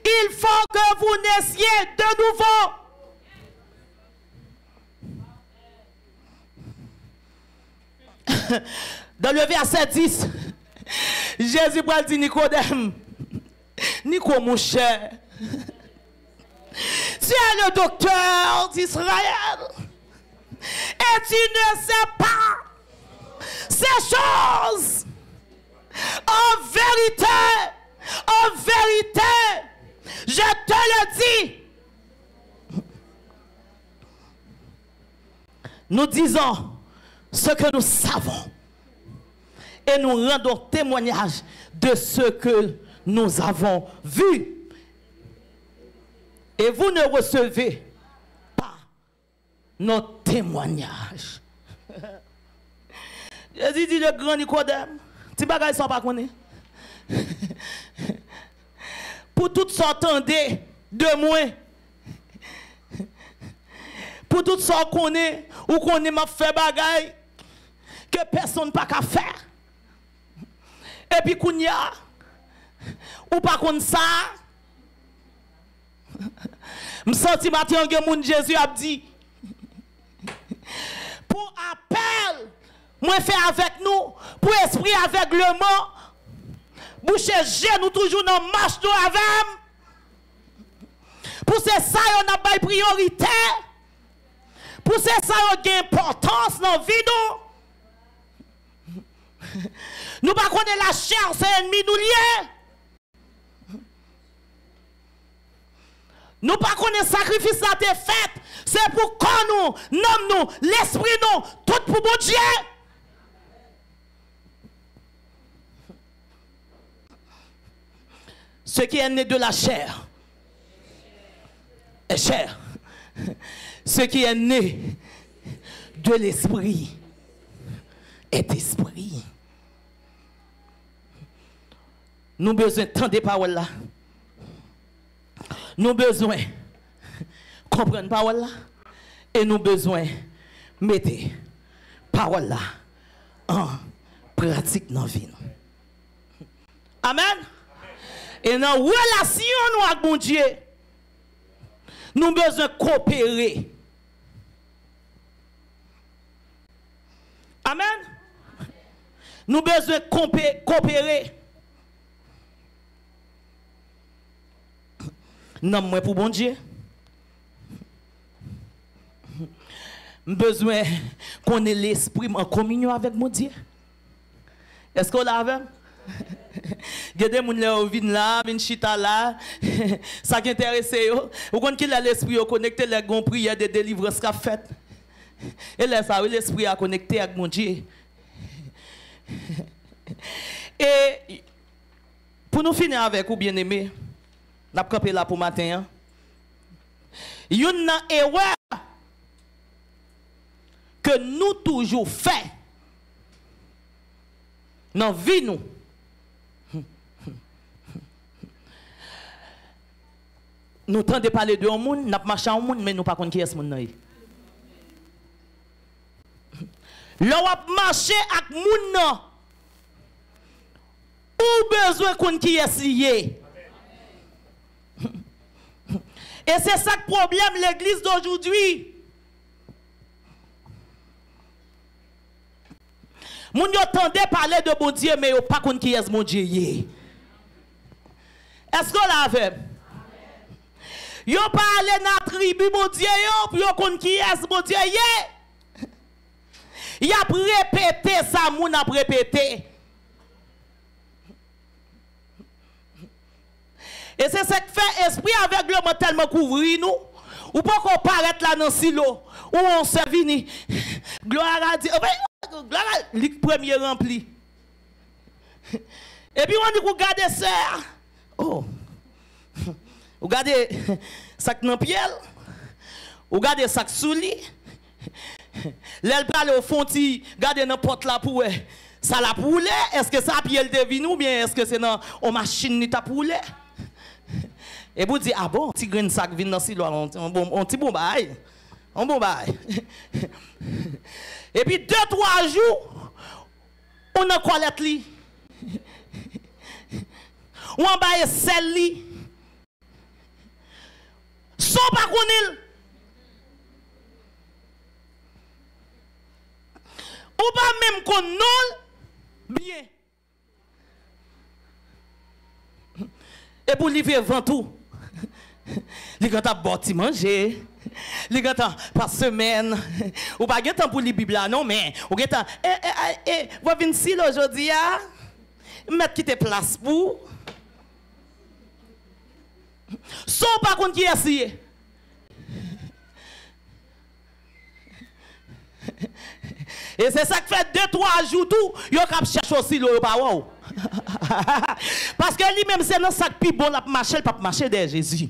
Il faut que vous naissiez de nouveau. Dans le verset 10, Jésus dit Nicodème, Nico mon cher, tu es le docteur d'Israël et tu ne sais pas ces choses. En vérité, je te le dis. Nous disons ce que nous savons et nous rendons témoignage de ce que nous avons vu. Et vous ne recevez pas nos témoignages. Jésus dit le grand Nicodème, ti bagay sont pas connaît. Pour toutes sortes de moi. Pour toutes sortes connaît ou connaît m'a fait bagay que personne pas qu'à faire. Et puis kounya ou pas comme ça. Me senti matin que moun Jésus a dit pour appel moi fait avec nous pour esprit avec le mot boucher genou toujours dans marche nous avec pour c'est ça on a pas priorité pour c'est ça on a importance dans vie nous pas connaître la chair c'est ennemi nous lié. Nous pas connaître sacrifice ça t'est fait. C'est pour qu'on nous, nomme nous, l'esprit nous, tout pour bon Dieu. Ce qui est né de la chair est chair. Ce qui est né de l'esprit est esprit. Nous avons besoin de tant de paroles là. Nous avons besoin de comprendre parole là. Et nous avons besoin de mettre parole là en pratique dans la vie. Amen. Et dans la relation nous avec mon Dieu, nous avons besoin de coopérer. Amen. Nous avons besoin de coopérer. Non, moi pour bon Dieu. Besoin qu'on ait l'esprit en communion avec mon Dieu. Est-ce qu'on l'a avec? Il y a des gens qui viennent là, viennent chita là. Ça qui intéresse, vous connaissez l'esprit connecté, les gens prières de délivrance qu'a fait. Et là, ça, l'esprit a connecté avec mon Dieu. Et pour nous finir avec vous, bien aimés, n'a pas campé là pour matin. Il y a une erreur que nous toujours fait dans la vie nous. Nous tentons de parler de un monde, nous marchons un monde, mais nous ne savons pas qui est ce monde. L'on va marcher avec moun nan. Ou besoin qu'on qui est lié. Et c'est ça le problème l'église d'aujourd'hui. Moun yo tendez parler de bon Dieu mais yo pas qu'on qui est mon Dieu. Est-ce qu'on l'a fait? Yo parle dans tribu mon Dieu yo, yo kon qui est mon Dieu yé. Y a répété ça moun a répété. Et c'est ce qui fait esprit avec le tellement couvrir nous. Ou pas qu'on paraître là dans le silo. Ou on se vini. Gloire à Dieu. Gloire à Dieu. Premier rempli. Et puis on dit qu'on garde ça. Oh. Vous regardez sac dans pied, vous regardez sac sous lit. L'elle parle au fond, regardez dans porte là pour ça la poule. Est-ce que ça pied le devine ou bien est-ce que c'est dans une machine ni ta poule? Et vous dites ah bon, petit grain sac vient dans silo, on petit bon bail. On bon bail. Et puis 2-3 jours on a colette li. On bail sel li. Son pas connaît. Ou pas même qu'on non bien. Et pour livrer vent tout. Les gars t'as bâti manger. Les gars par semaine. Ou pas de temps pour lire Bible non mais ou gars vous venez ici aujourd'hui ah. Mettre quitter place pour son pas contre qui est. Et c'est ça qui fait 2-3 jours tout, yo k'ap cherche aussi le pas wow. Parce que lui-même c'est dans sac plus bon la marcher, pas marcher derrière Jésus.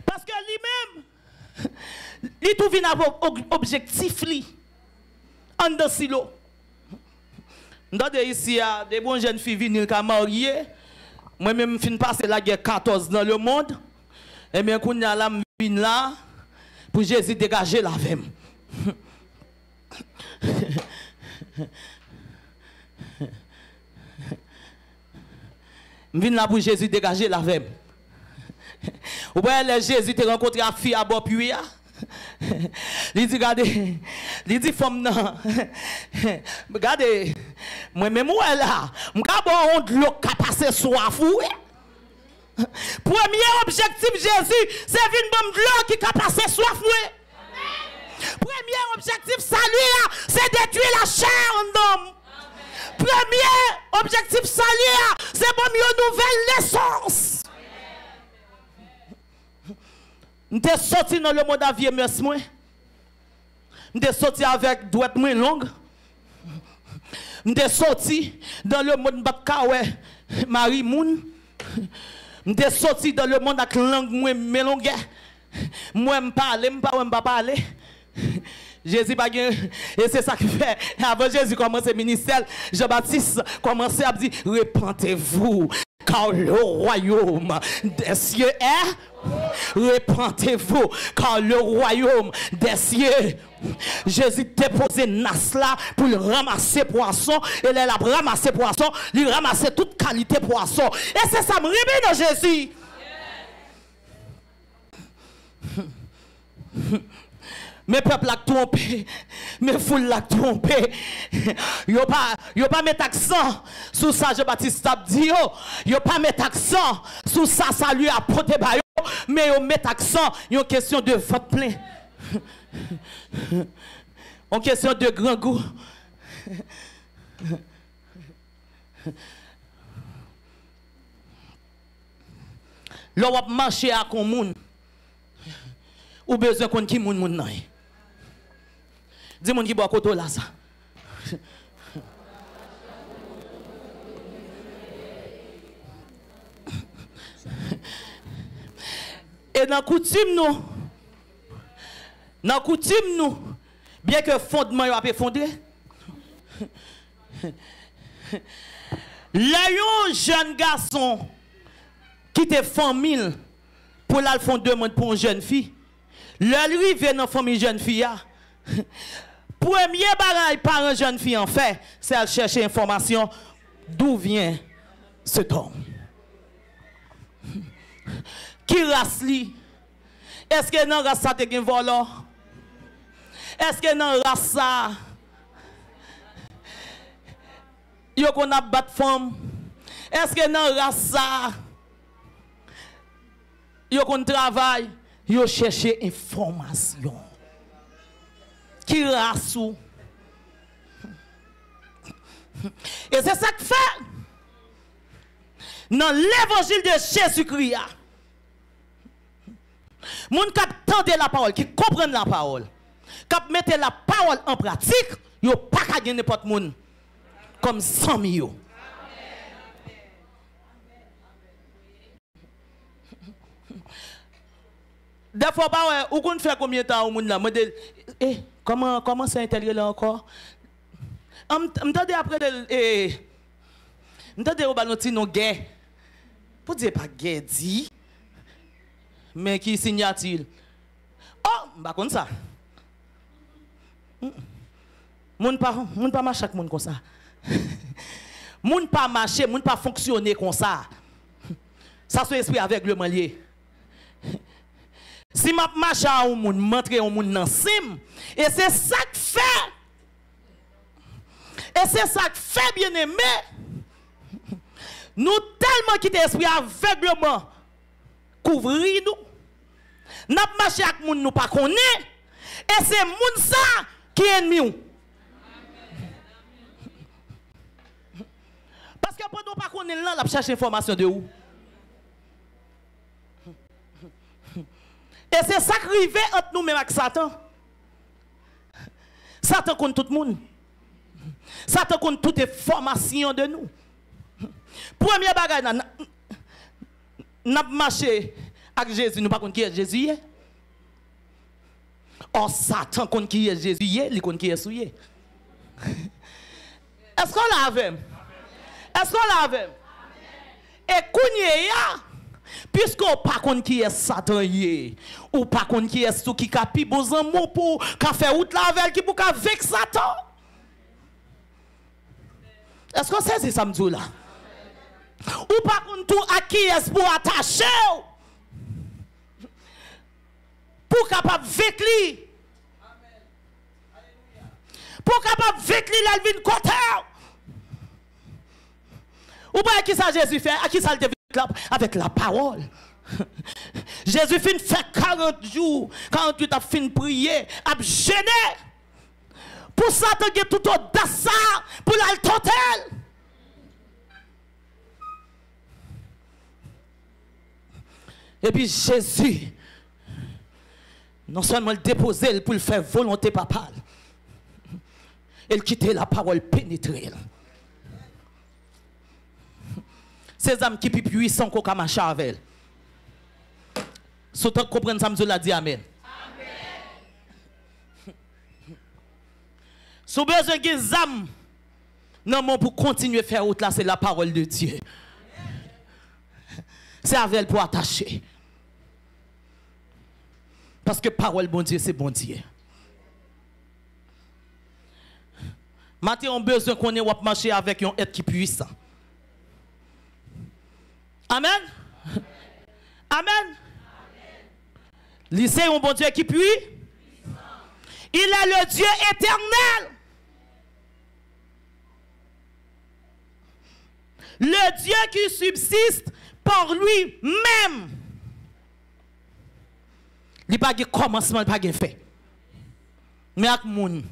Parce que lui-même il tout vient avec objectif li en de silo. Ndade ici a des bonnes jeunes filles venir ka marier. Moi-même, je passer la guerre 14 dans le monde. Et bien, quand je suis là, pour Jésus dégager la vie. Je viens là pour Jésus dégager la vie. Vous voyez, Jésus te rencontré la fille à bord puis. Il dit, regardez, il dit, femme, non. Regardez, moi-même, ouais là, je vais de l'eau qui passe soif. Premier objectif, Jésus, c'est une bombe de l'eau qui passe soif. Premier objectif, salut, c'est détruire la chair en homme. Premier objectif, salut, c'est pour une nouvelle naissance. Je suis sorti dans le monde à vie, merci moi. Je suis sorti avec douette moins longue. Je suis sorti dans le monde Bakawé, Marie Moun. Je suis sorti dans le monde avec langue moins mélangée. Moi, je parle, je ne pas parler. Jésus pas et c'est ça qui fait. Avant Jésus commencer le ministère, Jean-Baptiste commençait à dire répentez-vous car le royaume des cieux est. Répentez-vous car le royaume des cieux. Jésus t'a posé nas là pour ramasser poisson et il a ramassé poisson, il ramassé toute qualité poisson. Et c'est ça me réveille dans Jésus. Mes peuples ont trompé, mes foules l'ont trompé. Yo pas mettre accent sur ça, Jean-Baptiste a dit, yo pas mettre accent sur ça, ça lui a porté bayo, mais yo mettre accent, une question de vote plein. Une question de grand goût. L'on va marcher à un monde, ou besoin qu'on qui moun nan. Dis moun qui boit koto là ça. Et dans coutume nous, bien que fondement yo a fondé, le jeune garçon qui te famille pour la fond demande pour une jeune fille, le lui vient dans famille jeune fille. Premier bagage par un jeune fille en fait, c'est à chercher information d'où vient cet homme. Qui race li? Est-ce que dans race ça te gen volant? Est-ce que dans race ça yo qu'on a bat femme? Est-ce que dans race ça yo qu'on travaille? Yo chercher information. Qui race ou? Et c'est ça que fait dans l'évangile de Jésus-Christ. Moun kap tende la parole, qui comprennent la parole, kap mette la parole en pratique, yo pas ka gen n'importe moun comme Sami yo. Des fois, ou qu'on fait combien de temps au monde là, me dit, comment c'est intégré là encore? M'tendez après de, m'tendez au ballon non guerre. Pour dire pas guerre dit, mais qui signe-t-il? Oh, bah comme ça. Moun pas marcher avec moun comme ça. Moun pas marcher, moun pas fonctionner comme ça. Ça c'est esprit avec le lié. Si m'a marche à un moun, montre un moun nan sim, et c'est ça que fait. Et c'est ça que fait, bien aimé. Nous tellement quitté esprit aveuglement couvrir nous. N'a marché avec moun nous pas connaît. Et c'est moun ça qui est ennemi. Parce que pendant pas connaît là, la cherche information de où? Et c'est ça qui arrive entre nous-mêmes avec Satan. Satan compte tout le monde. Satan compte toute information de nous. Premier bagage, nous avons marché avec Jésus, nous ne savons pas qui est Jésus. Or, Satan compte qui est Jésus, il compte qui est souillé. Est-ce qu'on l'a avec? Est-ce qu'on l'a avec? Et Kounya, puisqu'on pas connaît qui est Satan ou pas connaît qui est tout qui capi besoin mot pour faire route la avec qui pour avec Satan. Est-ce que c'est ça me dit là? Ou pas connaît tout à qui est pour attacher pour capable avec lui. Pour capable avec lui la vie de côté. Ou pas qui ça Jésus fait? À qui ça le avec la parole. Jésus fin fait 40 jours, 48 a fin prier, a gêné. Pour ça, tu as tout audace ça, pour la total. Et puis Jésus, non seulement le déposer pour le faire volonté papale, il quitter la parole pénétrée. Ces âmes qui sont puissants qu'on marche avec elle. Si vous comprenez ça, je l'ai dit amen. Si vous avez besoin des âmes, non, pour continuer à faire autre là, c'est la parole de Dieu. C'est avec elle pour attacher. Parce que parole bon Dieu, c'est bon Dieu. Maintenant, on a besoin qu'on ait marcher avec un être qui est puissant. Amen. Amen. C'est un bon Dieu qui puisse. Il est le Dieu éternel. Le Dieu qui subsiste par lui-même. Il n'y a pas de commencement, il n'y a pas de fin. Mais avec moun,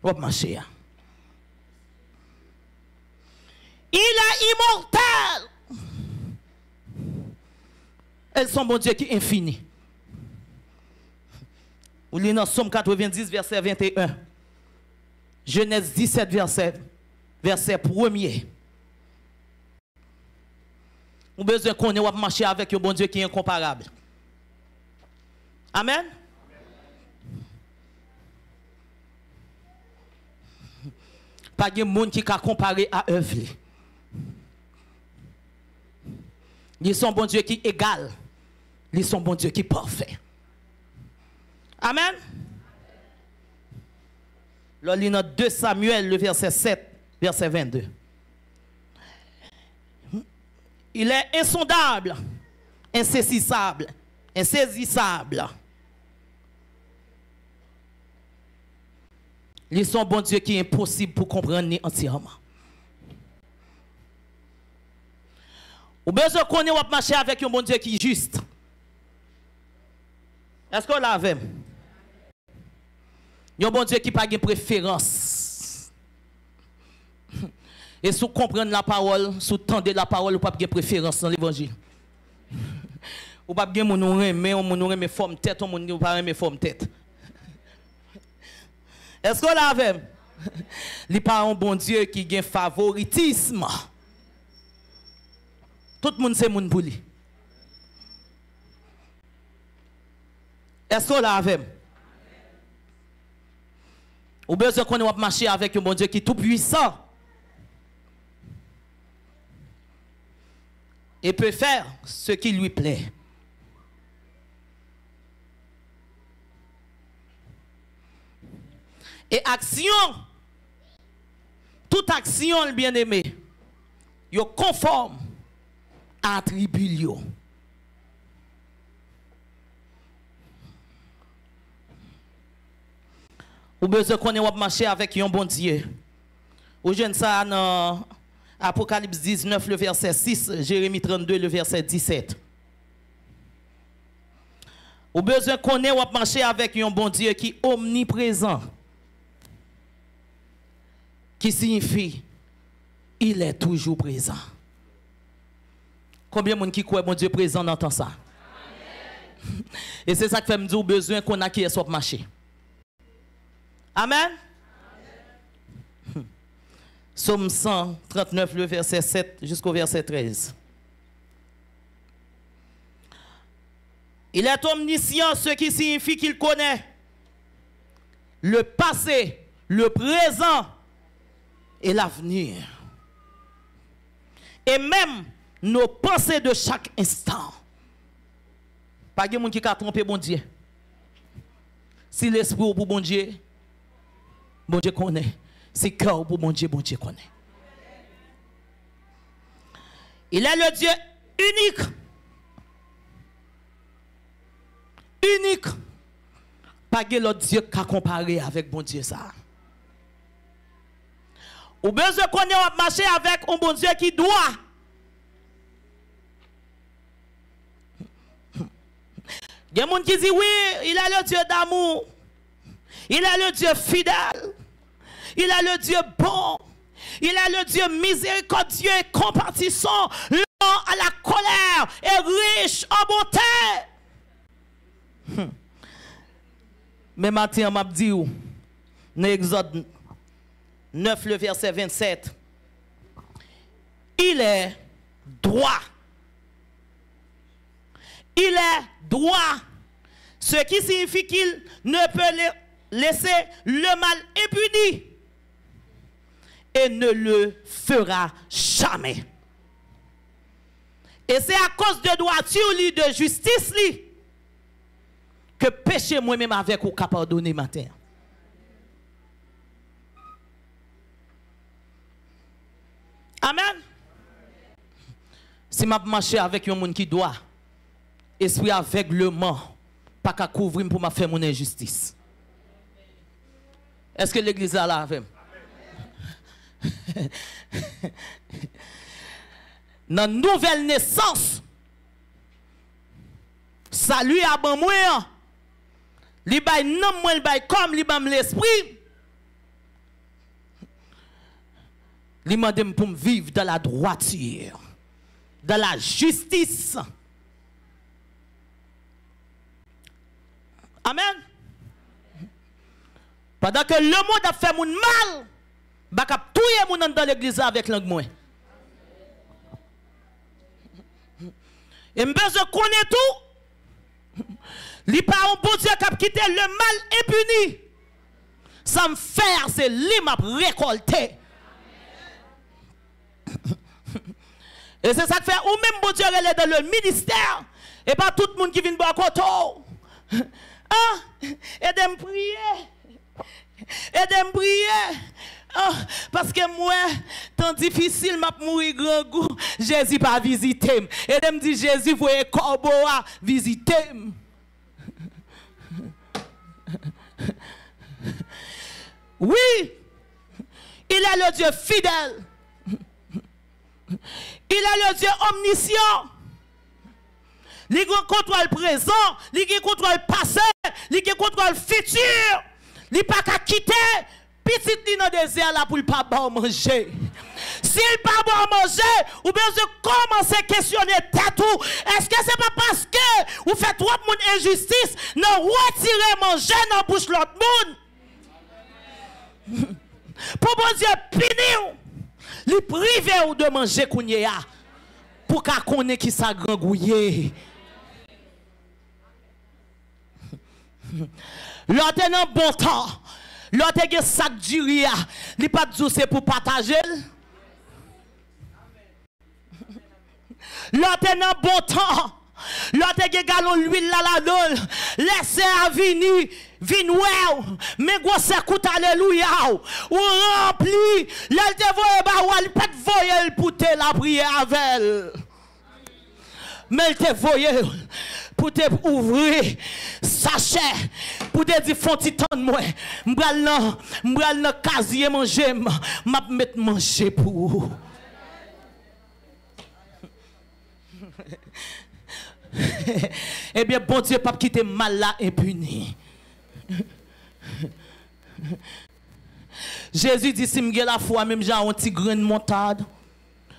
on va marcher. Il est immortel. Elles sont bon Dieu qui est infini. Vous lisez dans Somme 90, verset 21. Genèse 17, verset 1er. Vous avez besoin qu'on ait marché avec un bon Dieu qui est incomparable. Amen. Pas de monde qui a comparé à œuvre. Ils sont bon Dieu qui est égal. Ils sont bon Dieu qui est parfait. Amen. Là, il y a 2 Samuel, le verset 7, verset 22. Il est insondable, insaisissable, insaisissable. Il est son bon Dieu qui est impossible pour comprendre entièrement. Ou besoin qu'on ait marcher avec un bon Dieu qui est juste. Est-ce qu'on l'a vu? Un bon Dieu qui n'a pas de préférence. Et si vous comprenez la parole, si vous tendez la parole, vous n'avez pas de préférence dans l'évangile. Vous n'avez pas de mon forme tête, vous n'avez pas de forme tête. Est-ce qu'on l'a vu? Il n'est pas un bon Dieu qui a un favoritisme. Tout le monde sait mon pour lui. Est-ce qu'on l'a vu? Ou besoin qu'on ait marché avec un bon Dieu qui est tout puissant. Et peut faire ce qui lui plaît. Et action, toute action, le bien-aimé, est conforme à attribut. Ou besoin qu'on ait marché avec un bon Dieu. Ou je ne sais pas dans Apocalypse 19, le verset 6, Jérémie 32, le verset 17. Ou besoin qu'on ait marché avec un bon Dieu qui est omniprésent. Qui signifie il est toujours présent. Combien de monde qui croit bon Dieu présent entend ça? Amen. Et c'est ça qui fait me dire besoin qu'on a qui est sur marché. Amen. Psaume 139, le verset 7 jusqu'au verset 13. Il est omniscient, ce qui signifie qu'il connaît le passé, le présent et l'avenir. Et même nos pensées de chaque instant. Pas de monde qui a trompé bon Dieu. Si l'esprit pour bon Dieu connaît. Si cœur pour bon Dieu connaît. Il est le Dieu unique. Unique. Pas de l'autre Dieu qu'à comparer avec bon Dieu ça. Ou besoin qu'on ait marché avec un bon Dieu qui doit. Il y a des gens qui disent oui, il est le Dieu d'amour. Il est le Dieu fidèle. Il est le Dieu bon. Il est le Dieu miséricordieux et compatissant, lent à la colère et riche en bonté. Mais maintenant, m'a dit dans Exode 9, le verset 27, il est droit. Il est droit. Ce qui signifie qu'il ne peut laisser le mal impuni et ne le fera jamais. Et c'est à cause de droiture, de justice, que péché moi-même avec ou qu'à pardonner matin. Amen. Si je marche avec un monde qui doit, esprit aveuglement, pas qu'à couvrir pour me faire mon injustice. Est-ce que l'église est là avec moi? Dans nouvelle naissance, salut à bon moi, li bay nom moi, li bay comme li bam l'esprit. Li mande pour me vivre dans la droiture, dans la justice. Amen. Pendant que le monde a fait mon mal, baka touye moun dans l'église avec langue moins. Et m'besoin connaître tout. Li pa un bon Dieu qui a quitté le mal impuni. Ça me fait c'est li m'a récolté. Et c'est ça que fait ou même bon Dieu elle est dans le ministère et pas tout le monde qui vient boire koto. Ah, aidez-moi prier. Aidez-moi prier. Oh, parce que moi, tant difficile, m'a mourir grand goût. Jésus pas visiter. Aidez-moi dit Jésus, vous voyez corbeau visiter. Oui, il est le Dieu fidèle. Il est le Dieu omniscient. Il contrôle le présent, il contrôle le passé, il contrôle le futur. Il n'a pas qu'à quitter petit li dans le désert là pour ne pas manger. S'il pas bon manger, ou bien je commence à questionner tête ou est-ce que c'est pas parce que vous faites trop de injustice, non retirer manger dans la bouche l'autre monde. Pour bon Dieu punir, lui priver de manger qu'on y a pour qu'on connaisse qui ça grand gouillé. L'autre est dans bon temps. L'autre est un sac du riz. Il n'est pas douce pour partager. L'autre est dans bon temps. L'autre est un galon l'huile là la donne. Laissez à venir. Vinouel. Mais gros c'est coûte alléluia. Ou rempli. L'elle te voye ba ou elle peut te voyer pour te la prière avec elle. Mais elle te voye pour te ouvrir sachet pour te dire font titan moi m'bral nan casier manger m'a mettre manger pour eh bien bon Dieu pas quitter mal là impuni. Jésus dit si m'gè la foi même genre un petit grain de montarde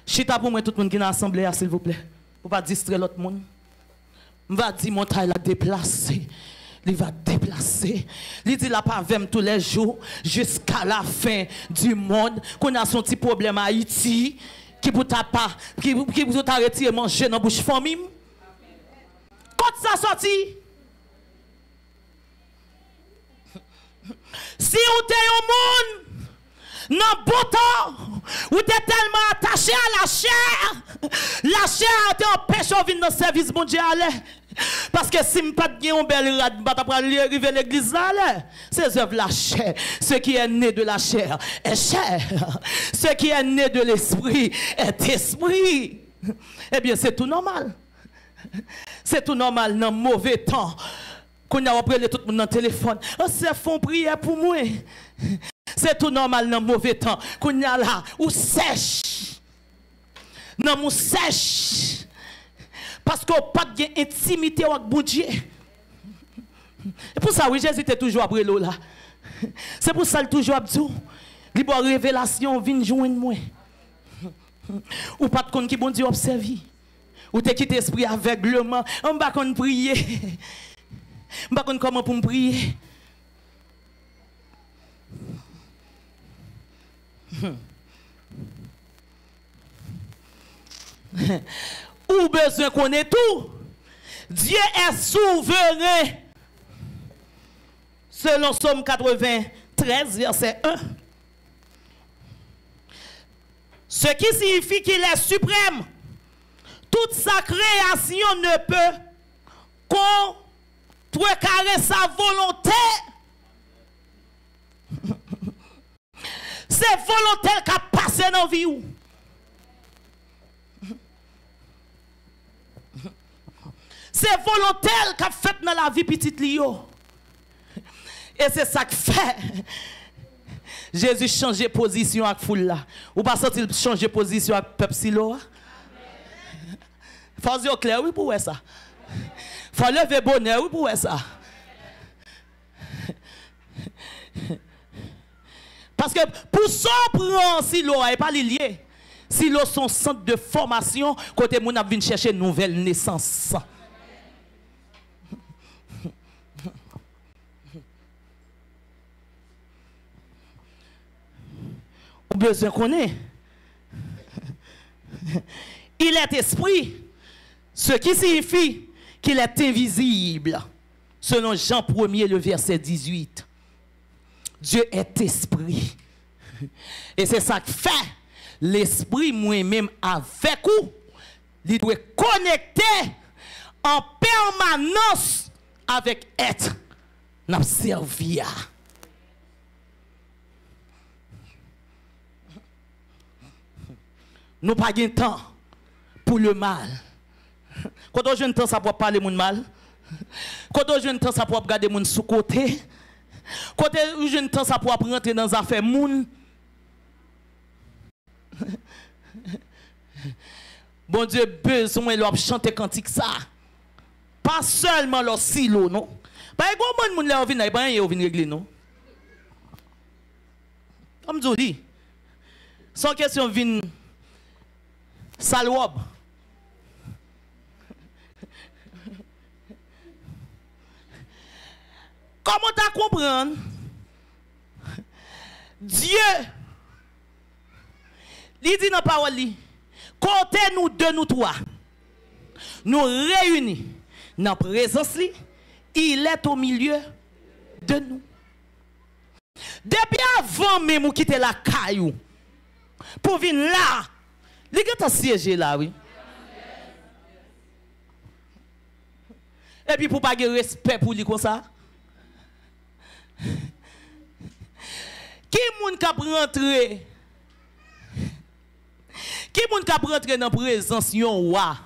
chita pour moi tout le monde qui dans l'assemblée s'il vous plaît pour pas distraire l'autre monde. Je vais dire montagne la déplacer. Il va déplacer. Il dit la pas même tous les jours jusqu'à la fin du monde. Qu'on a son petit problème à Haïti qui pour ta pas qui pour ta retirer manger dans bouche famille. Quand ça sorti si ou t'es au monde non bon temps, ou t'es tellement attaché à la chair te empêche de venir dans le service bon Dieu aller. Parce que si je n'ai pas de belle rade, je ne vais pas arriver à l'église là. C'est œuvres la chair. Ce qui est né de la chair est chair. Ce qui est né de l'esprit est esprit. Eh bien, c'est tout normal. C'est tout normal dans mauvais temps. Quand on a appelé tout le monde dans le téléphone, oh, c'est font prière pour moi. C'est tout normal dans mauvais temps. Quand on a là, ou sèche. Non, ou sèche. Parce qu'on n'a pas d'intimité avec bon Dieu. Et pour ça, oui, Jésus était toujours après l'eau là. C'est pour ça qu'il toujours dit, libre révélation vient joindre moi. Ou pas de compte qui bon Dieu observe. Ou t'es quitté esprit aveuglement. On ne va pas prier. On ne va pas comment pour me prier. Ou besoin qu'on ait tout. Dieu est souverain. Selon Somme 93, verset 1. Ce qui signifie qu'il est suprême. Toute sa création ne peut contrecarrer sa volonté. C'est volontaire qui a passé dans la vie. C'est volontaire qui a fait dans la vie petite Lio. Et c'est ça qui fait. Jésus change position avec foule là. Ou pas senti changer position avec peuple silo. Faut dire clair oui pour ça. Faut lever bonheur oui pour ça. Parce que pour ça prend silo et pas lié. Silo son centre de formation côté moun a vinn chercher nouvelle naissance. Ou besoin qu'on ait. Il est esprit, ce qui signifie qu'il est invisible. Selon Jean 1er, le verset 18. Dieu est esprit. Et c'est ça qui fait l'esprit moi-même avec vous. Il doit connecter en permanence avec être. N'a servi. nous pas de temps pour le mal. Quand on a un temps, ça peut parler de mal. Quand on a un temps, ça peut regarder les gens sous côté. Quand on a un temps, ça peut rentrer dans les affaires moun. Bon Dieu, besoin de chanter cantique ça. Pas seulement leur silo, non. Pas comment moun là vient, pas rien vient régler non. Comme je dis, sans question vient salope. Comment tu comprends? Dieu, il dit dans la parole, côté nous deux, nous trois, nous réunis dans la présence, il est au milieu de nous. Depuis avant même nous quitter la caillou, pour venir là, il est à siéger là, oui. Et puis pour pas avoir respect pour lui comme ça. Qui moun k'ap rentre? Qui moun k'ap rentre dans présence yon roi?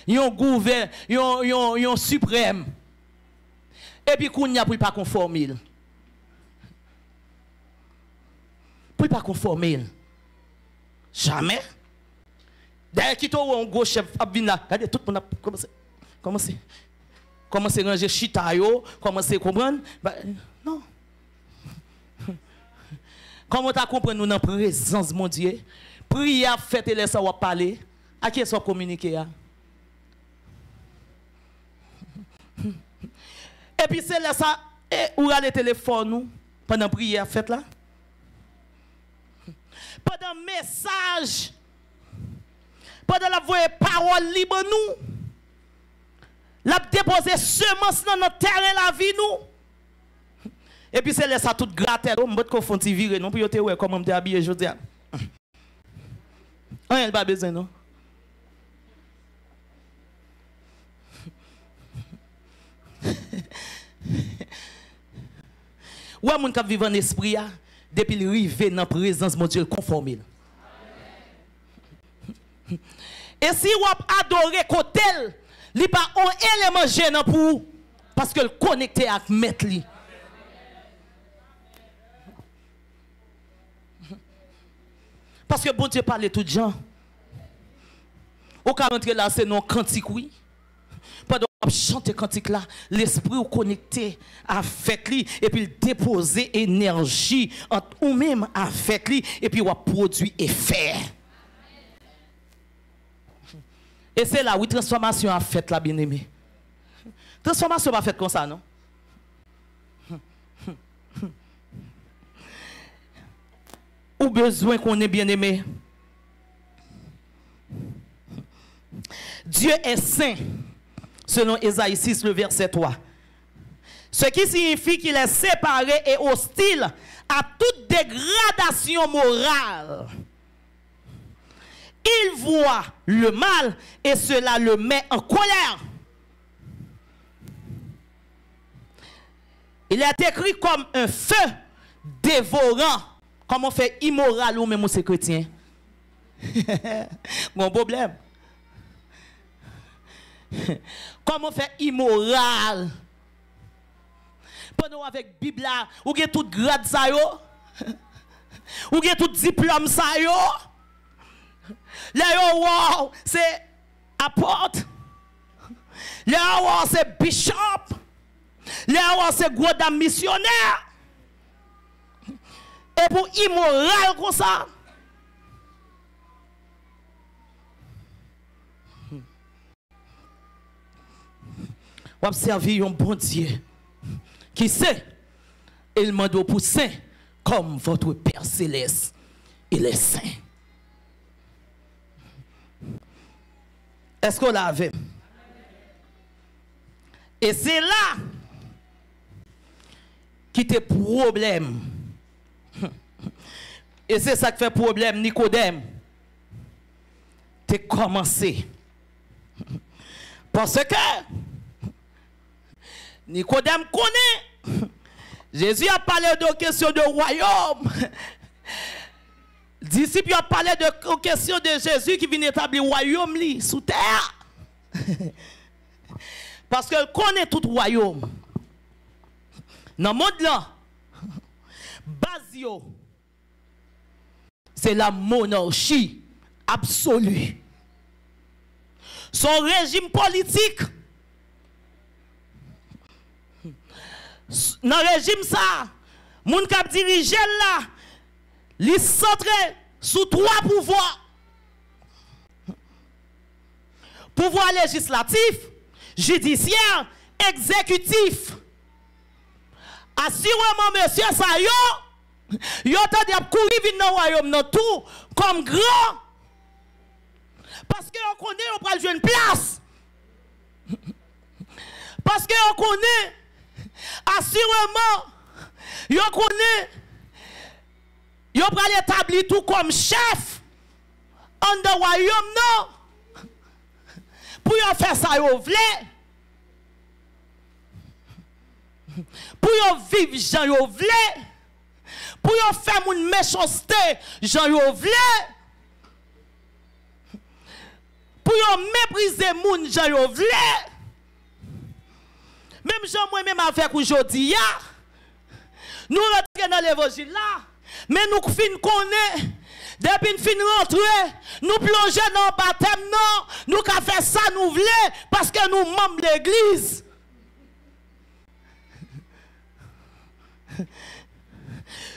Yon gouverneur, yon suprême. Et puis kounya pour pas conformer. Pour pas conformer. Jamais. D'ailleurs qui to un gros chef ap vinn là, regardez tout le monde commencer ranger chita yo, commencer comprendre. Non. Comment tu comprends nous dans la présence mon Dieu? Prière, fête et laisse ça parler. À qui est-ce qu'on communique? Et puis c'est là ça, où a le téléphone nous pendant prière, fête là? Pendant message, pendant la voix parole libre nous, la déposer semence dans notre terrain la vie nous. Et puis c'est là ça tout gratter, on va te faire virer non pour te ouais comment me habillé aujourd'hui. On pas besoin non. Ouais moun k'ap vivre en esprit depuis le rive dans présence mon Dieu conformé. Et si ou adorer côté li pas un élément gênant pour parce que le connecté avec maître li. Parce que bon Dieu parle tout gens. Au cas rentrer là c'est non cantique oui. Pendant qu'on chante cantique là, l'esprit est connecté avec lui et puis il déposer énergie entre ou même avec lui et puis il produit effet. Et c'est là où la transformation a fait la bien-aimée. Transformation pas faite comme ça non? Ou besoin qu'on est bien-aimé. Dieu est saint, selon Ésaïe 6, le verset 3. Ce qui signifie qu'il est séparé et hostile à toute dégradation morale. Il voit le mal et cela le met en colère. Il est écrit comme un feu dévorant. Comment on fait immoral ou même c'est chrétien? Mon problème. Comment on fait immoral? Pendant avec Bible là, ou avez tout grade ça yo? Ou avez tout diplôme ça yo? Là yo wow, c'est apôtre. Là wow, c'est bishop. Là wow, c'est gros dame missionnaire. Et pour immoral comme ça. Vous observez un bon Dieu qui sait, il m'a dit pour saint comme votre Père céleste, il est saint. Est-ce qu'on l'avait? Et c'est là qui était problème. Et c'est ça qui fait problème, Nicodème. Tu commencé. Parce que Nicodème connaît. Jésus a parlé de question de royaume. Disciples ont parlé de question de Jésus qui vient établir le royaume sous terre. Parce qu'elle connaît tout royaume. Dans le monde là, Basio, c'est la monarchie absolue. Son régime politique, dans le régime ça, moun kap dirige là, li centré sous 3 pouvoirs. Pouvoir législatif, judiciaire, exécutif. Assurément, monsieur, ça yo t'a courir vinn dans le royaume non tout comme grand. Parce que on connaît, on prend une place. Parce que on connaît, assurément, on connaît, on prend l'établir tout comme chef en le royaume non. Pour yon faire ça, yon vle. Pour yon vivre, Jean yon vle. Pour yon faire moun méchanceté, Jean yon vle. Pour yon mépriser moun, Jean yon vle. Même Jean moi-même avec aujourd'hui, nous rentrons dans l'évangile là, mais nous fin connaît. Depuis nous fin rentrer, nous plonger dans le baptême, non, nous avons fait ça, nous voulons, parce que nous membres de l'église.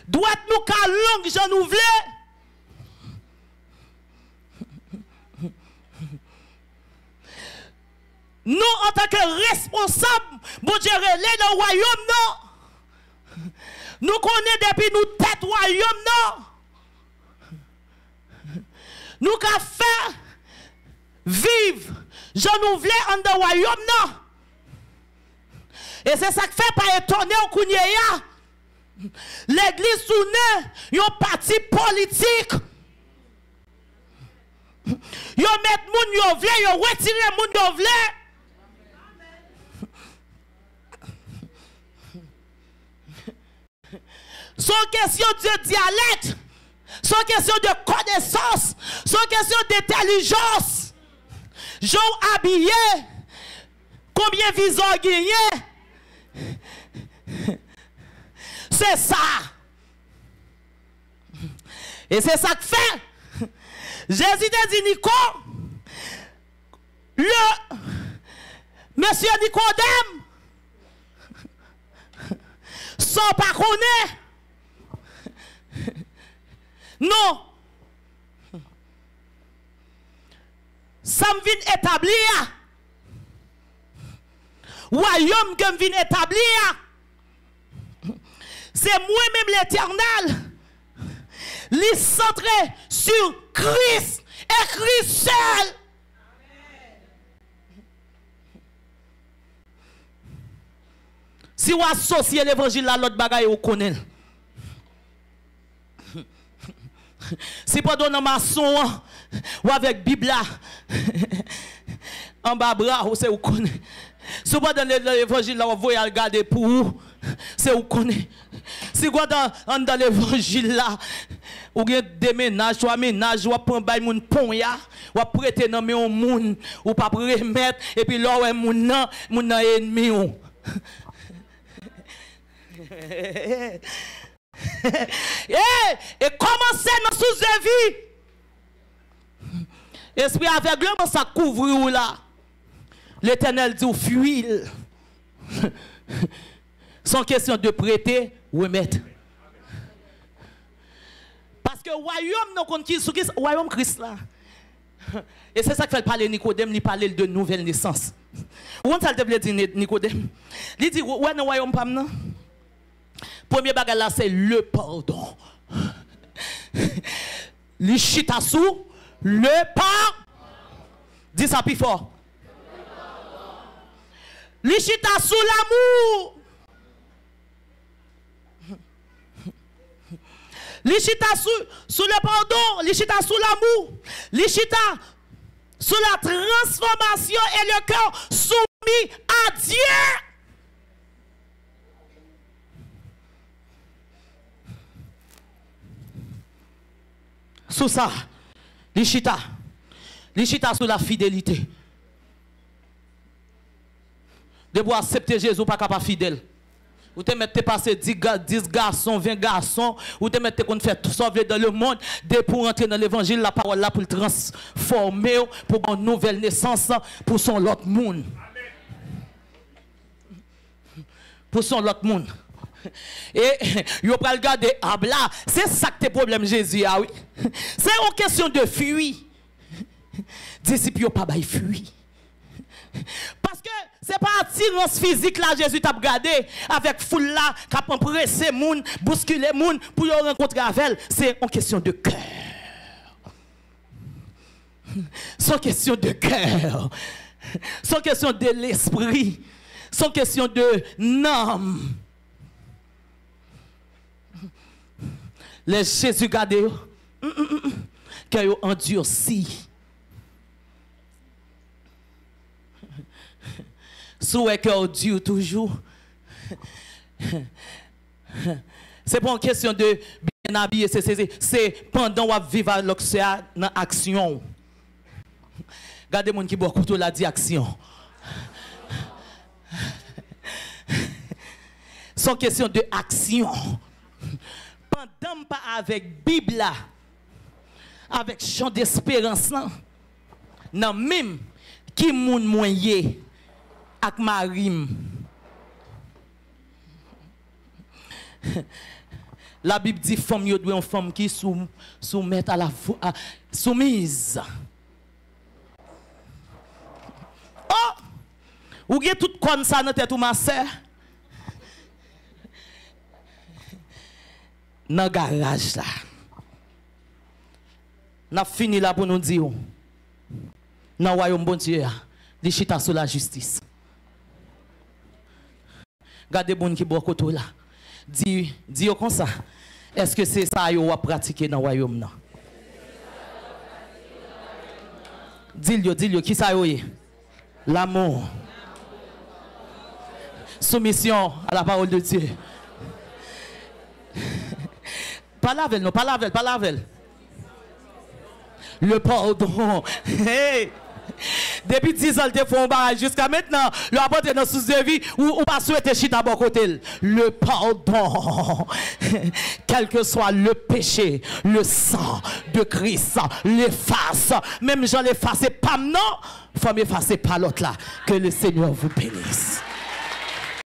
Droite nous ka longue, j'en nous voulons. Nous, en tant que responsables, bon Dieu, dans le royaume, non. Nous connaissons depuis nous tête royaume, non. Nous avons fait vivre, je nous voulais en de royaume, non. Et c'est ça qui fait pas étonner au Kounyea. L'église tourne, yon parti politique. Yon met moun yon vle, yon retire moun yon vle. Sans question de dialecte. Sans question de connaissance, sans question d'intelligence. J'en habillé, combien visons gagné. C'est ça. Et c'est ça que fait. Jésus a dit Nico, le monsieur Nicodème, sans pas connaître. Non. Ça me vient établir. Royaume que me vient établir. C'est moi-même l'Éternel. Les centré sur Christ et Christ seul. Si vous associez l'évangile à l'autre bagaille, vous connaissez. Si pas dans maçon ou avec Bible en bas bras, c'est vous connaissez. Si pas dans l'évangile là, vous voyez regarder pour vous, c'est vous connaissez. Si vous dans l'évangile là, ou bien des ménages, ou aménage, ou prend bay moun pon ya, ou prêter dans un moun, ou pas remettre et puis là ouais moun nan ennemi ou. Et commencer dans sous de vie. Esprit aveuglement ça couvre là. L'Éternel dit fuis. Sans question de prêter ou remettre. Parce que royaume non compte qui royaume Christ là. Et c'est ça que fait parler Nicodème, il parle de nouvelle naissance. Où on ça te plaît dire Nicodème? Il dit ouais non royaume pas non. Premier bagage là, c'est le pardon. Le chitassou, le pardon. Dis ça plus fort. Le chitassou, l'amour. Le chitassou, sous le pardon. Le chitassou, l'amour. Le chita sous la transformation et le cœur soumis à Dieu. Sous ça, l'Ichita sous la fidélité. De pour accepter Jésus, pas capable fidèle. Ou te mettez passer 10 garçons, 20 garçons, ou te mettez qu'on fait tout sauver dans le monde, de pour entrer dans l'évangile, la parole là pour le transformer, pour une nouvelle naissance, pour son l'autre monde. Pour son l'autre monde. Et vous pouvez regarder, ah là, c'est ça que tes problèmes Jésus, ah oui. C'est une question de fuir. Disciples n'ont pas de fuir. Parce que ce n'est pas attirance physique là, Jésus t'a regardé avec foule là, qui a pressé moun, bousculé moun pour y rencontrer avec elle. C'est une question de cœur. C'est une question de cœur. C'est une question de l'esprit. C'est une question de l'âme. Les Jésus gardé, qu'ils ont endurci. Souhait que Dieu toujours. C'est pas une question de bien habiller, c'est pendant qu'on vivre à l'océan dans l'action. Regardez les gens qui boivent couteau la dit action. C'est une question de action. Pendant pas avec Bible, avec chant d'espérance, non même qui moun moyen avec Marim. La Bible dit femme yo doit une femme qui soumise à la soumise. Oh, ou gen tout comme ça dans tête ou ma sœur. Dans le garage là. N'a fini là pour nous dire. Dans le royaume bon Dieu, les chita sur la justice. Regardez les gens qui boivent côté là. Dis comme ça. Est-ce que c'est ça que vous pratiquer dans le royaume? Dis-le, qui ça y est? L'amour. Soumission à la parole de Dieu. Pas la veille, non, pas la veille. Le pardon. Hey! Depuis 10 ans, ils font un barrage jusqu'à maintenant. Le apporter dans sous vie ou pas souhaiter chita bon côté. Le pardon. Quel que soit le péché, le sang de Christ l'efface. Même Jean l'efface pas non. Il faut m'effacer pas l'autre là. Que le Seigneur vous bénisse.